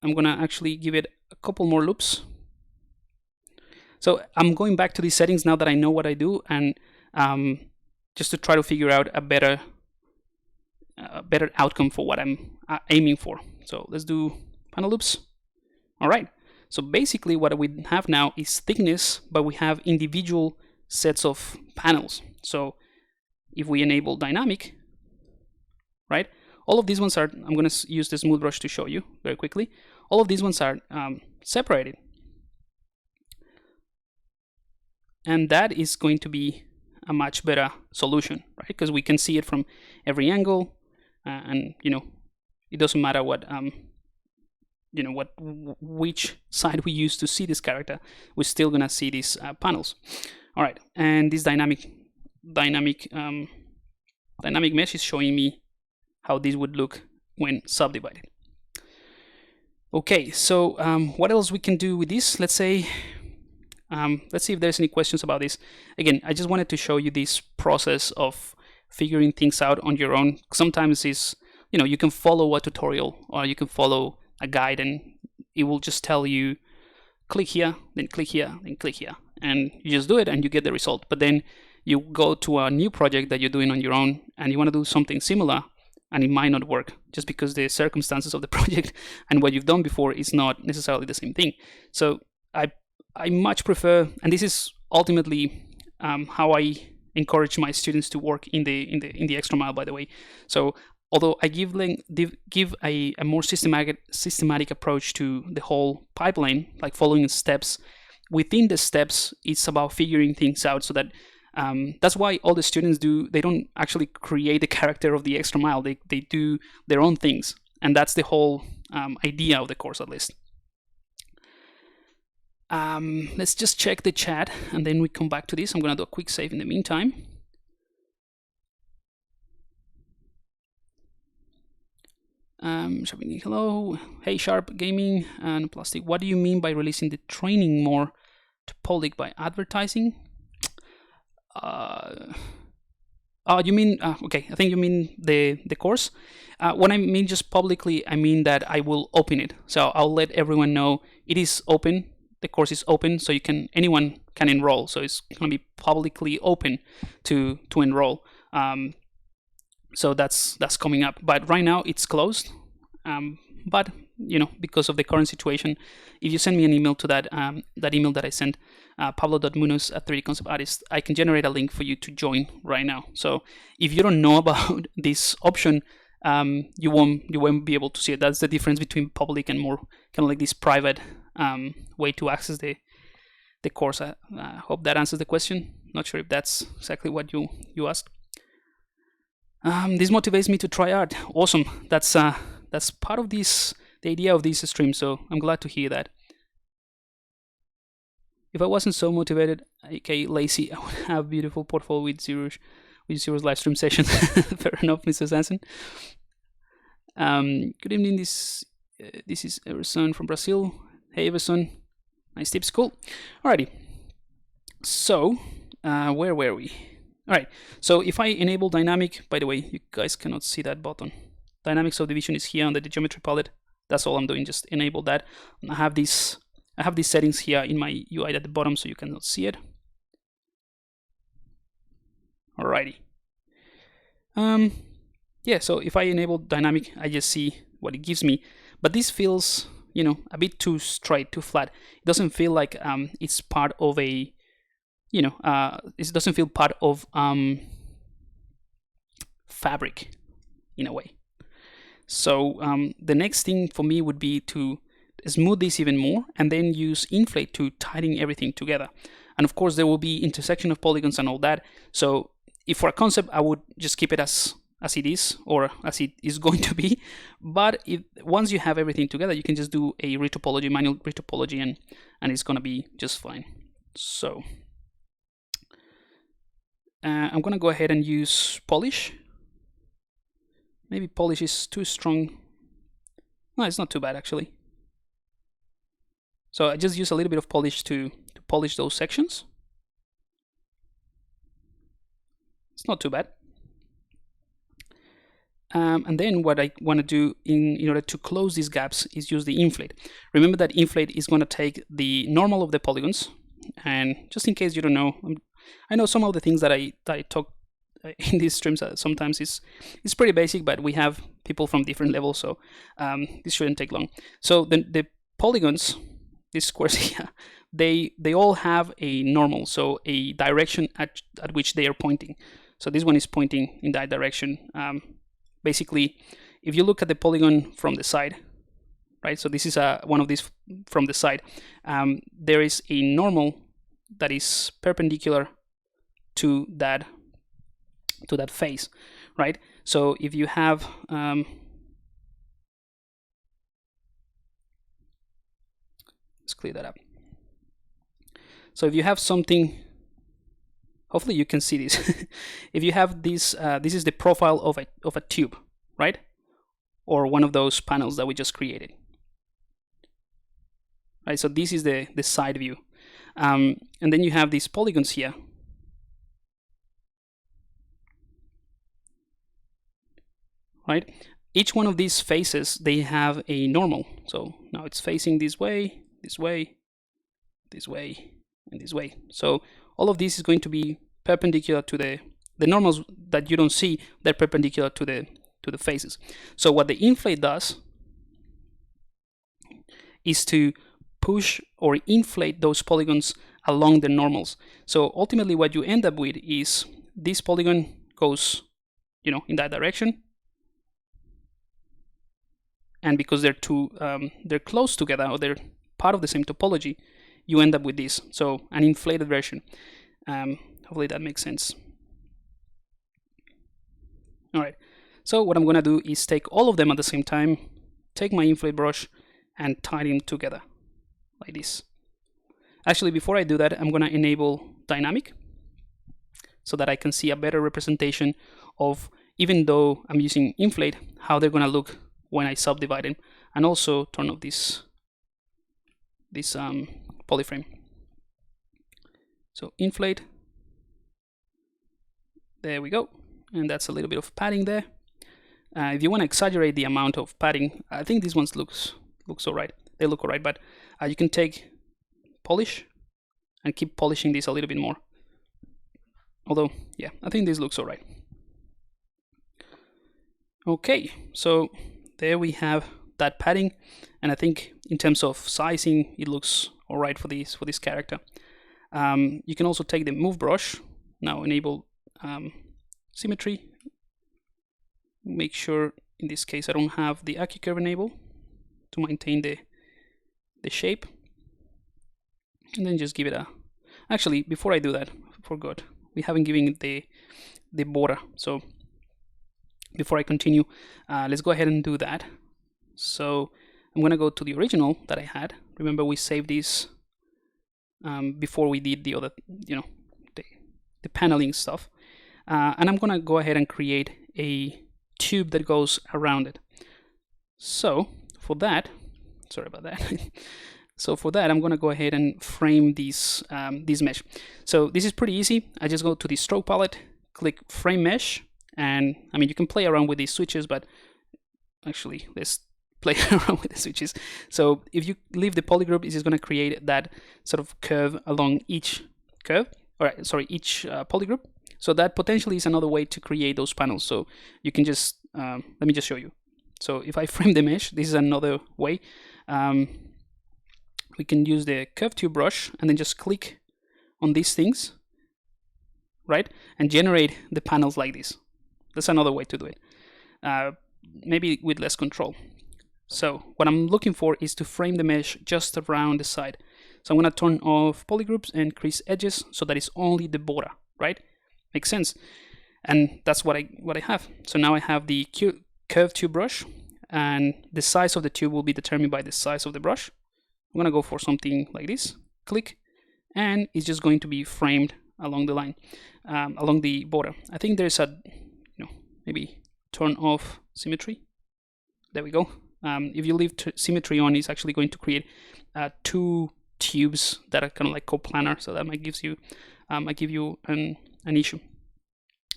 I'm going to actually give it a couple more loops. So I'm going back to these settings now that I know what I do, and just to try to figure out a better outcome for what I'm aiming for. So let's do panel loops. All right. So basically what we have now is thickness, but we have individual sets of panels. So if we enable dynamic, right, all of these ones are, I'm going to use the smooth brush to show you very quickly. All of these ones are separated. And that is going to be a much better solution, right? Because we can see it from every angle, and you know, it doesn't matter what you know, which side we use to see this character. We're still gonna see these panels. All right, and this dynamic mesh is showing me how this would look when subdivided. Okay, so what else we can do with this? Let's see if there's any questions about this. Again, I just wanted to show you this process of figuring things out on your own. Sometimes it's, you know, you can follow a tutorial or you can follow a guide and it will just tell you click here, then click here, then click here. And you just do it and you get the result. But then you go to a new project that you're doing on your own and you want to do something similar and it might not work just because the circumstances of the project and what you've done before is not necessarily the same thing. So I much prefer, and this is ultimately how I encourage my students to work in the extra mile, by the way. So although I give a more systematic approach to the whole pipeline, like following steps, within the steps, it's about figuring things out so that that's why all the students they don't actually create the character of the extra mile. They do their own things. And that's the whole idea of the course, at least. Let's just check the chat and then we come back to this. I'm going to do a quick save in the meantime. Hello. Hey, Sharp Gaming and Plastic. What do you mean by releasing the training more to public by advertising? You mean, okay, I think you mean the course. When I mean just publicly, I mean that I will open it. So I'll let everyone know it is open. The course is open, so anyone can enroll. So it's going to be publicly open to enroll. So that's coming up. But right now it's closed. But you know, because of the current situation, if you send me an email to that email that I sent, pablo.muñoz@3dconceptartist, I can generate a link for you to join right now. So if you don't know about this option, you won't be able to see it. That's the difference between public and more kind of like this private way to access the course. I hope that answers the question. Not sure if that's exactly what you asked. This motivates me to try art. Awesome. That's part of the idea of this stream. So I'm glad to hear that. If I wasn't so motivated, aka lazy, I would have a beautiful portfolio with zero's live stream sessions. Fair enough, Mr. Sanson. Good evening. This is Everson from Brazil. Hey, Everson. Nice tips. Cool. Alrighty. So, where were we? All right, so if I enable dynamic, by the way, you guys cannot see that button. Dynamic subdivision is here under the geometry palette. That's all I'm doing, just enable that. And I have these settings here in my UI at the bottom, so you cannot see it. Alrighty. Yeah, so if I enable dynamic, I just see what it gives me. But this feels, you know, a bit too straight, too flat. It doesn't feel like it's part of a, you know, it doesn't feel part of fabric in a way. So the next thing for me would be to smooth this even more and then use inflate to tighten everything together. And of course there will be intersection of polygons and all that. So if for a concept I would just keep it as it is, or as it is going to be. But once you have everything together, you can just do a retopology, manual retopology, and it's gonna be just fine. So I'm gonna go ahead and use polish. Maybe polish is too strong. No, it's not too bad actually. So I just use a little bit of polish to polish those sections. It's not too bad. And then what I want to do in order to close these gaps is use the inflate. Remember that inflate is going to take the normal of the polygons, and just in case you don't know, I know some of the things that I talk in these streams sometimes is pretty basic, but we have people from different levels, so this shouldn't take long. So the polygons, these squares here, they all have a normal, so a direction at which they are pointing. So this one is pointing in that direction. Basically, if you look at the polygon from the side, right? So this is one of these from the side. There is a normal that is perpendicular to that face, right? So if you have let's clear that up. So if you have something, hopefully you can see this. If you have this, this is the profile of a tube, right? Or one of those panels that we just created. Right, so this is the side view. And then you have these polygons here. Right? Each one of these faces, they have a normal. So now it's facing this way, this way, this way, and this way. So all of this is going to be perpendicular to the normals that you don't see. They're perpendicular to the faces. So what the inflate does is to push or inflate those polygons along the normals. So ultimately what you end up with is this polygon goes, you know, in that direction, and because they're close together, or they're part of the same topology, you end up with this. So an inflated version. Hopefully that makes sense. All right, so what I'm gonna do is take all of them at the same time, take my inflate brush and tie them together like this. Actually, before I do that, I'm gonna enable dynamic so that I can see a better representation of, even though I'm using inflate, how they're gonna look when I subdivide them, and also turn off this polyframe. So inflate, there we go, and that's a little bit of padding there. If you want to exaggerate the amount of padding, I think these ones looks all right. They look all right, but you can take polish and keep polishing this a little bit more. Although, yeah, I think this looks all right. Okay, so there we have that padding, and I think in terms of sizing, it looks all right for this character. You can also take the move brush, now enable symmetry. Make sure in this case I don't have the AccuCurve enabled to maintain the shape, and then just give it a. Actually, before I do that, I forgot, we haven't given it the border. So before I continue, let's go ahead and do that. So I'm gonna go to the original that I had. Remember, we saved this before we did the other, you know, the paneling stuff. And I'm gonna go ahead and create a tube that goes around it. So for that, sorry about that. So for that, I'm gonna go ahead and frame this mesh. So this is pretty easy. I just go to the stroke palette click frame mesh, and I mean, you can play around with these switches, but actually let's play around with the switches. So if you leave the polygroup, it's just going to create that sort of curve along each curve, or sorry, each polygroup. So that potentially is another way to create those panels. So you can just let me just show you. So if I frame the mesh, this is another way. We can use the curve tube brush and then just click on these things, right, and generate the panels like this. That's another way to do it, maybe with less control. So what I'm looking for is to frame the mesh just around the side. So I'm going to turn off polygroups and increase edges so that it's only the border, right? Makes sense. And that's what I have. So now I have the curve tube brush, and the size of the tube will be determined by the size of the brush. I'm going to go for something like this. Click, and it's just going to be framed along the line, along the border. I think there's a, maybe turn off symmetry. There we go. If you leave symmetry on, it's actually going to create two tubes that are kind of like coplanar, so that might give you an issue.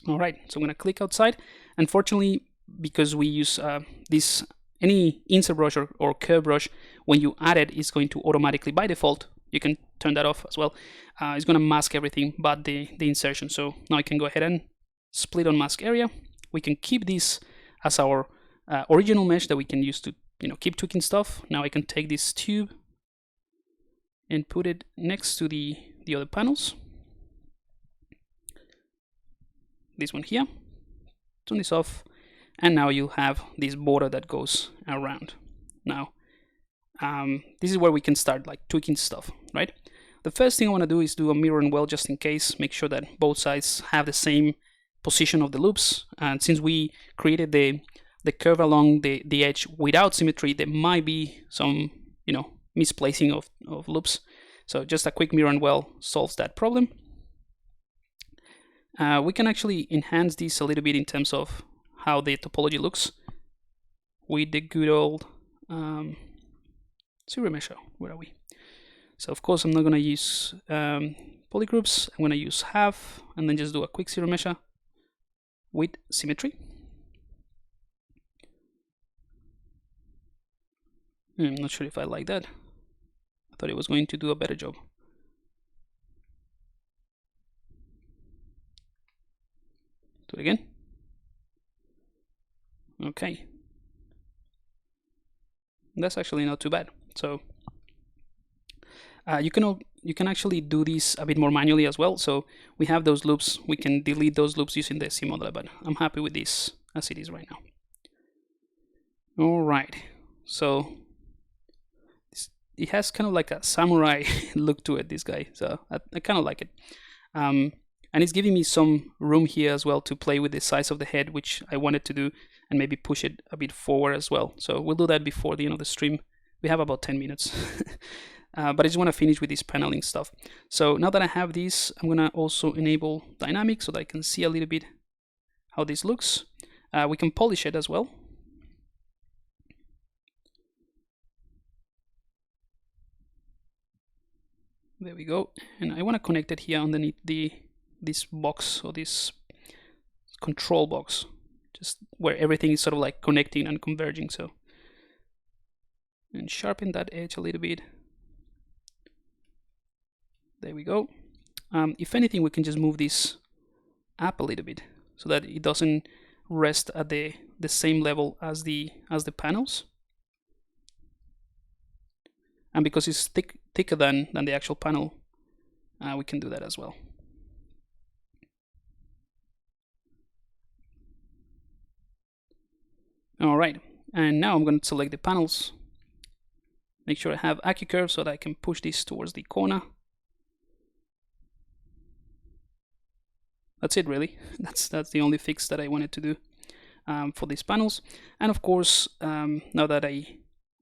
All right, so I'm going to click outside. Unfortunately, because we use any insert brush or curve brush, when you add it, it's going to automatically, by default, you can turn that off as well. It's going to mask everything but the insertion. So now I can go ahead and split on mask area. We can keep this as our original mesh that we can use to keep tweaking stuff. Now I can take this tube and put it next to the other panels. This one here. Turn this off, and now you have this border that goes around. Now this is where we can start like tweaking stuff, right? The first thing I want to do is do a mirror and weld just in case. Make sure that both sides have the same position of the loops, and since we created the curve along the edge without symmetry, there might be some misplacing of loops. So just a quick mirror and weld solves that problem. We can actually enhance this a little bit in terms of how the topology looks with the good old zero mesh. Where are we? So of course I'm not going to use polygroups. I'm going to use half and then just do a quick zero mesh with symmetry. I'm not sure if I like that. I thought it was going to do a better job. Do it again. Okay. That's actually not too bad. So you can actually do this a bit more manually as well. So we have those loops. We can delete those loops using the C modeler, but I'm happy with this as it is right now. All right. So it has kind of like a samurai look to it, this guy. So I kind of like it. And it's giving me some room here as well to play with the size of the head, which I wanted to do, and maybe push it a bit forward as well. So we'll do that before the end of the stream. We have about 10 minutes. But I just want to finish with this paneling stuff. So now that I have this, I'm going to also enable dynamic so that I can see a little bit how this looks. We can polish it as well. There we go. And I want to connect it here underneath this box, or this control box, just where everything is sort of like connecting and converging. So, and sharpen that edge a little bit. There we go. If anything, we can just move this up a little bit so that it doesn't rest at the same level as the panels. And because it's thicker than the actual panel, we can do that as well. All right, and now I'm going to select the panels. Make sure I have AccuCurve so that I can push this towards the corner. That's it, really. That's the only fix that I wanted to do for these panels. And of course, now that I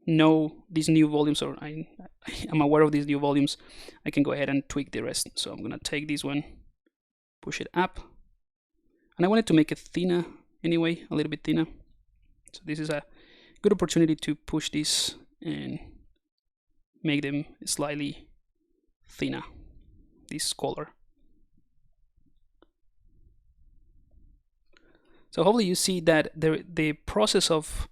know these new volumes, or I'm aware of these new volumes, I can go ahead and tweak the rest. So I'm going to take this one, push it up, and I wanted to make it thinner anyway, a little bit thinner. So this is a good opportunity to push this and make them slightly thinner, this color. So hopefully you see that the process of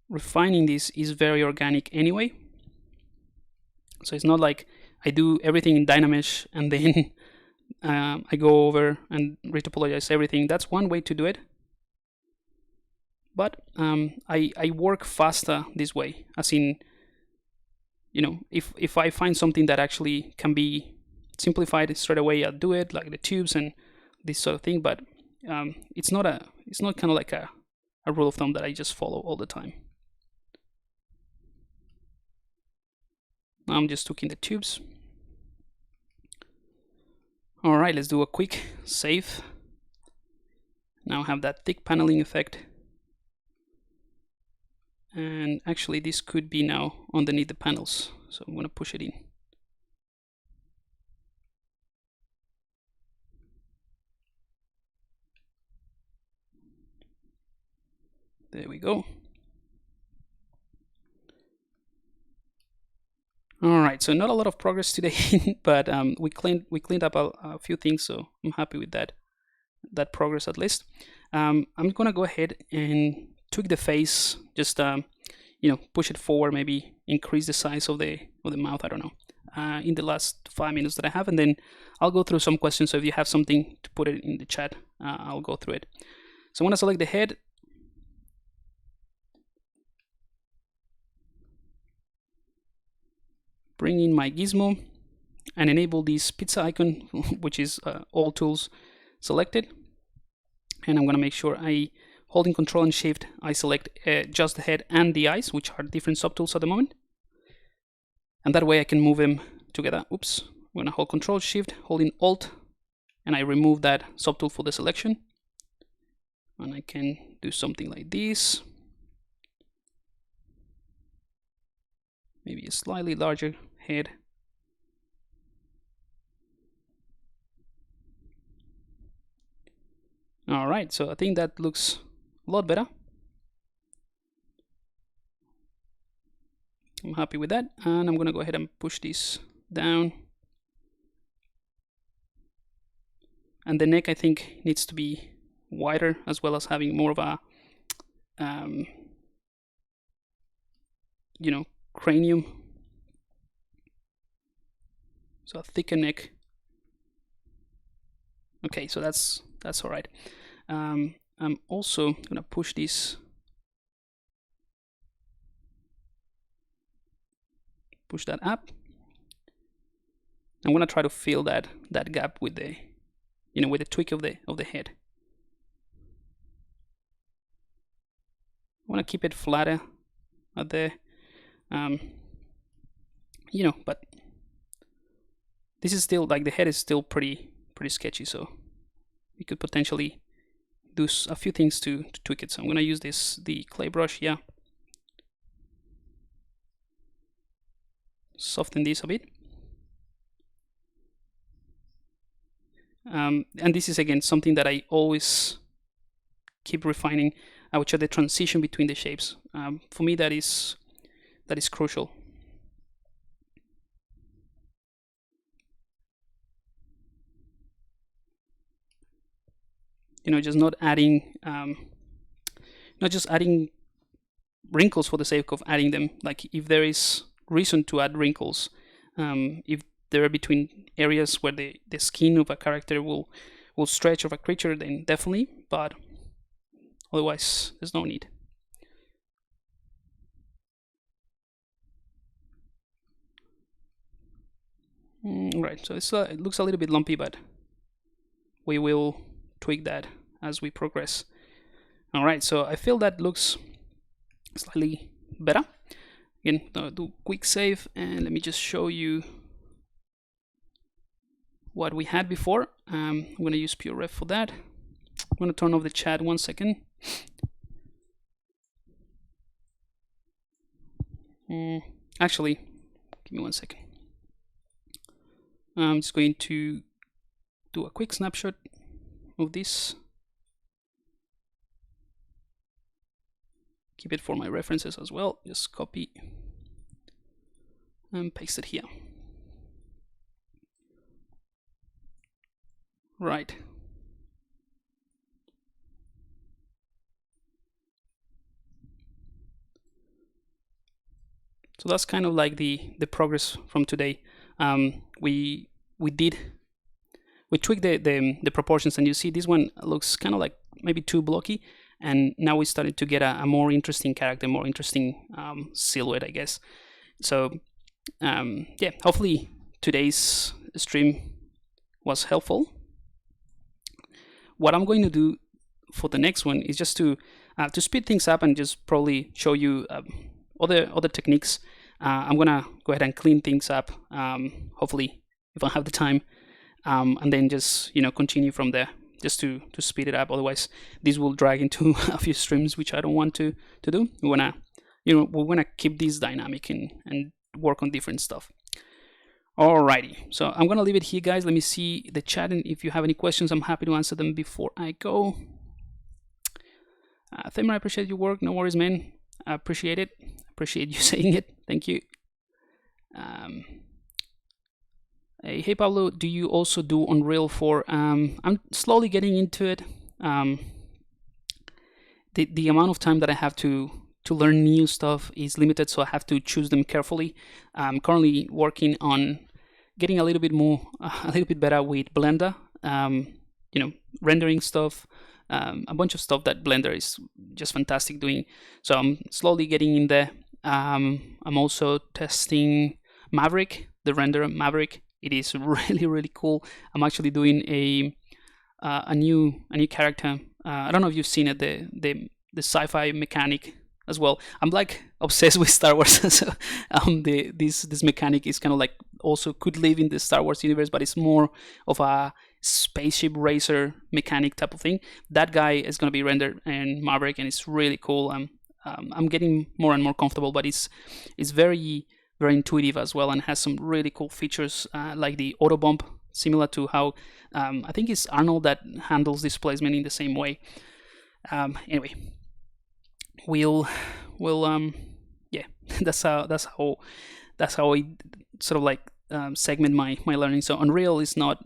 refining this is very organic anyway. So it's not like I do everything in Dynamesh and then I go over and retopologize everything. That's one way to do it. But I work faster this way, as in, you know, if I find something that actually can be simplified straight away, I'll do it, like the tubes and this sort of thing. But it's not kind of like a rule of thumb that I just follow all the time. Now I'm just tweaking the tubes. All right, let's do a quick save. Now have that thick paneling effect. And actually this could be now underneath the panels. So I'm going to push it in. There we go. All right, so not a lot of progress today, but we cleaned up a few things, so I'm happy with that progress at least. I'm gonna go ahead and tweak the face, just you know, push it forward, maybe increase the size of the mouth. I don't know. In the last 5 minutes that I have, and then I'll go through some questions. So if you have something to put it in the chat, I'll go through it. So I'm gonna select the head. Bring in my gizmo and enable this pizza icon, which is all tools selected. And I'm going to make sure holding Control and Shift, I select just the head and the eyes, which are different subtools at the moment. And that way I can move them together. Oops. I'm going to hold Control Shift, holding Alt, and I remove that subtool for the selection. And I can do something like this. Maybe a slightly larger head. All right, so I think that looks a lot better. I'm happy with that, and I'm gonna go ahead and push this down. And the neck, I think, needs to be wider, as well as having more of a, you know, cranium. So a thicker neck. Okay, so that's all right. I'm also gonna push this, push that up. I'm gonna try to fill that gap with the, you know, with the tweak of the head. I want to keep it flatter at the, you know, but this is still, like, the head is still pretty sketchy, so we could potentially do a few things to tweak it. So I'm going to use the clay brush here, soften this a bit, and this is again something that I always keep refining, which are the transition between the shapes. For me, that is crucial. You know, just not adding, not just adding wrinkles for the sake of adding them. Like, if there is reason to add wrinkles, if there are between areas where the skin of a character will stretch, of a creature, then definitely, but otherwise there's no need. Right, so it looks a little bit lumpy, but we will tweak that as we progress. All right, so I feel that looks slightly better. Again, I'll do quick save, and let me just show you what we had before. I'm going to use pure ref for that. I'm going to turn off the chat 1 second. Actually, give me 1 second. I'm just going to do a quick snapshot of this. Keep it for my references as well. Just copy and paste it here. Right. So that's kind of like the progress from today. We tweaked the proportions, and you see this one looks kind of like maybe too blocky, and now we started to get a more interesting character, more interesting silhouette, I guess. So yeah, hopefully today's stream was helpful. What I'm going to do for the next one is just to speed things up and just probably show you other techniques. I'm gonna go ahead and clean things up, hopefully, if I have the time, and then just continue from there, just to speed it up. Otherwise, this will drag into a few streams, which I don't want to do. We wanna keep this dynamic and work on different stuff. Alrighty, so I'm gonna leave it here, guys. Let me see the chat, and if you have any questions, I'm happy to answer them before I go. Thamer, I appreciate your work. No worries, man. I appreciate it. Appreciate you saying it. Thank you. Hey Pablo, do you also do Unreal 4? I'm slowly getting into it. The amount of time that I have to learn new stuff is limited, so I have to choose them carefully. I'm currently working on getting a little bit better with Blender. Rendering stuff, a bunch of stuff that Blender is just fantastic doing. So I'm slowly getting in there. I'm also testing Maverick, the renderer Maverick. It is really cool. I'm actually doing a new character. I don't know if you've seen it, the sci-fi mechanic as well. I'm like obsessed with Star Wars. So this mechanic is kind of like also could live in the Star Wars universe, but it's more of a spaceship racer mechanic type of thing. That guy is going to be rendered in Maverick, and it's really cool. I'm getting more and more comfortable, but it's very intuitive as well, and has some really cool features like the auto bump, similar to how I think it's Arnold that handles displacement in the same way. Anyway, we'll yeah, that's how I sort of like segment my learning. So Unreal is not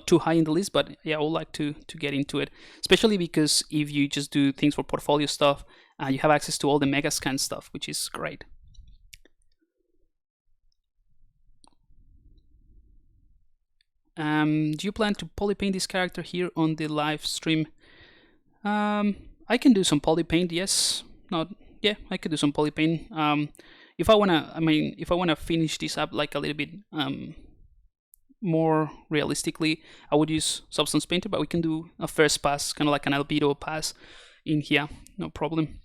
too high in the list, but yeah, I would like to get into it, especially because if you just do things for portfolio stuff, you have access to all the Megascan stuff, which is great. Do you plan to polypaint this character here on the live stream? I can do some polypaint, yes. Yeah, I could do some polypaint. If I wanna finish this up like a little bit more realistically, I would use Substance Painter, but we can do a first pass, kind of like an albedo pass in here, no problem.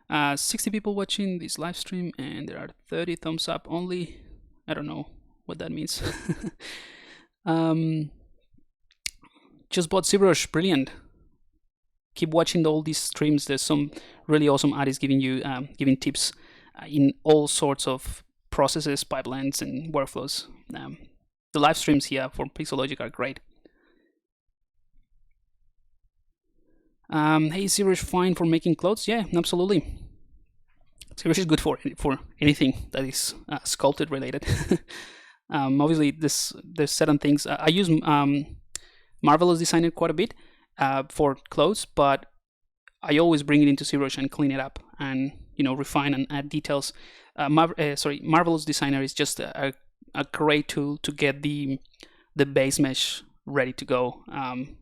Uh, 60 people watching this live stream, and there are 30 thumbs up only. I don't know what that means. Just bought ZBrush, brilliant. Keep watching all these streams. There's some really awesome artists giving you giving tips in all sorts of processes, pipelines, and workflows. The live streams here for Pixologic are great. Hey, ZBrush fine for making clothes? Yeah, absolutely. ZBrush is good for anything that is sculpted related. Obviously, there's certain things. I use Marvelous Designer quite a bit for clothes, but I always bring it into ZBrush and clean it up and refine and add details. Marvelous Designer is just a great tool to get the base mesh ready to go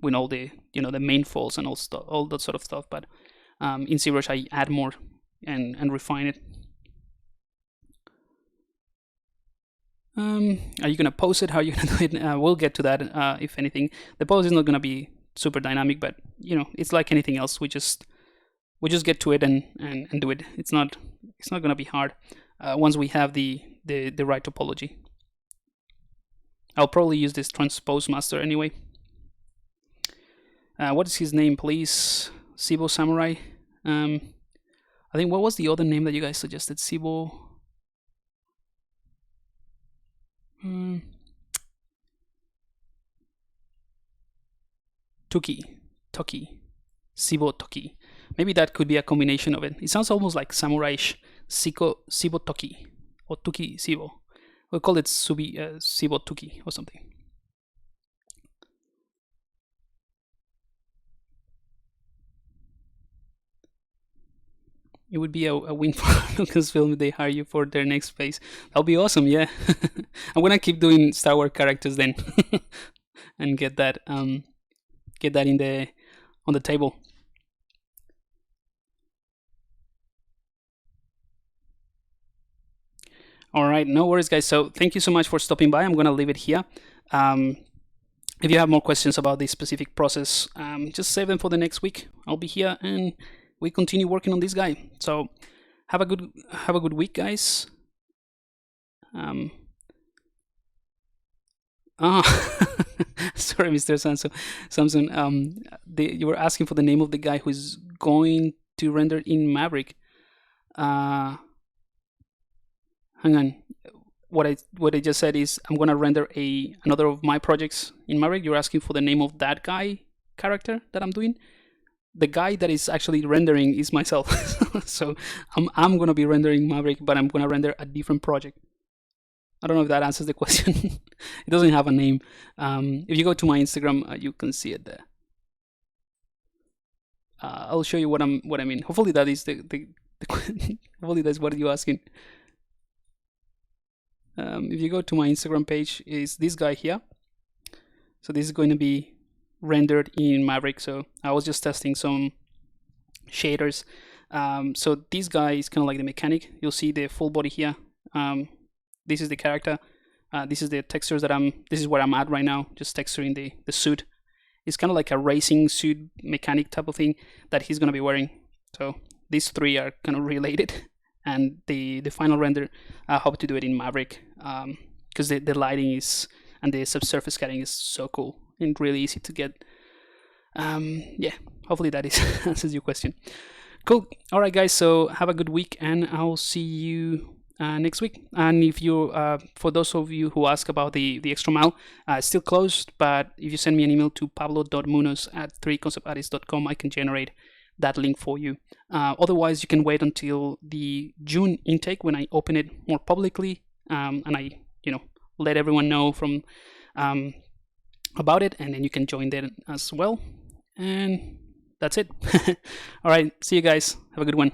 with all the the main folds and all that sort of stuff. But in ZBrush I add more and refine it. Are you gonna post it? How are you gonna do it? We'll get to that. If anything, the post is not gonna be super dynamic, but it's like anything else. We just get to it and do it. It's not gonna be hard once we have the right topology. I'll probably use this transpose master anyway. What is his name, please? Sibo Samurai. I think, what was the other name that you guys suggested? Sibo. Toki. Sibo Toki. Maybe that could be a combination of it. It sounds almost like samurai-ish. Sibo Toki. Or Tuki Sibo. We'll call it Sibo Tuki or something. it would be a win for Lucasfilm if they hire you for their next phase. That'll be awesome. Yeah, I'm gonna keep doing Star Wars characters then, and get that in on the table. All right, no worries, guys. So thank you so much for stopping by. I'm gonna leave it here. If you have more questions about this specific process, just save them for the next week. I'll be here and we continue working on this guy. So have a good week, guys. Sorry, Mr. Samson. You were asking for the name of the guy who's going to render in Maverick. Hang on. What I just said is I'm gonna render another of my projects in Maverick. You're asking for the name of that guy character that I'm doing. The guy that is actually rendering is myself. So I'm gonna be rendering Maverick, but I'm gonna render a different project. I don't know if that answers the question. It doesn't have a name. If you go to my Instagram, you can see it there. I'll show you what I mean. Hopefully that is the hopefully that's what you're asking. If you go to my Instagram page, is this guy here. So this is going to be rendered in Maverick. So I was just testing some shaders. So this guy is kind of like the mechanic. You'll see the full body here. This is the character. This is the textures this is where I'm at right now, just texturing the suit. It's kind of like a racing suit mechanic type of thing that he's going to be wearing. So these three are kind of related. And the final render, I hope to do it in Maverick, because the lighting is and the subsurface scattering is so cool and really easy to get. Yeah, hopefully that answers your question. Cool. All right, guys. So have a good week, and I'll see you next week. And if you, for those of you who ask about the extra mile, it's still closed. But if you send me an email to pablo.munoz@3conceptartist.com, I can generate that link for you. Otherwise, you can wait until the June intake when I open it more publicly, and I, let everyone know from about it, and then you can join there as well. And that's it. All right, see you guys. Have a good one.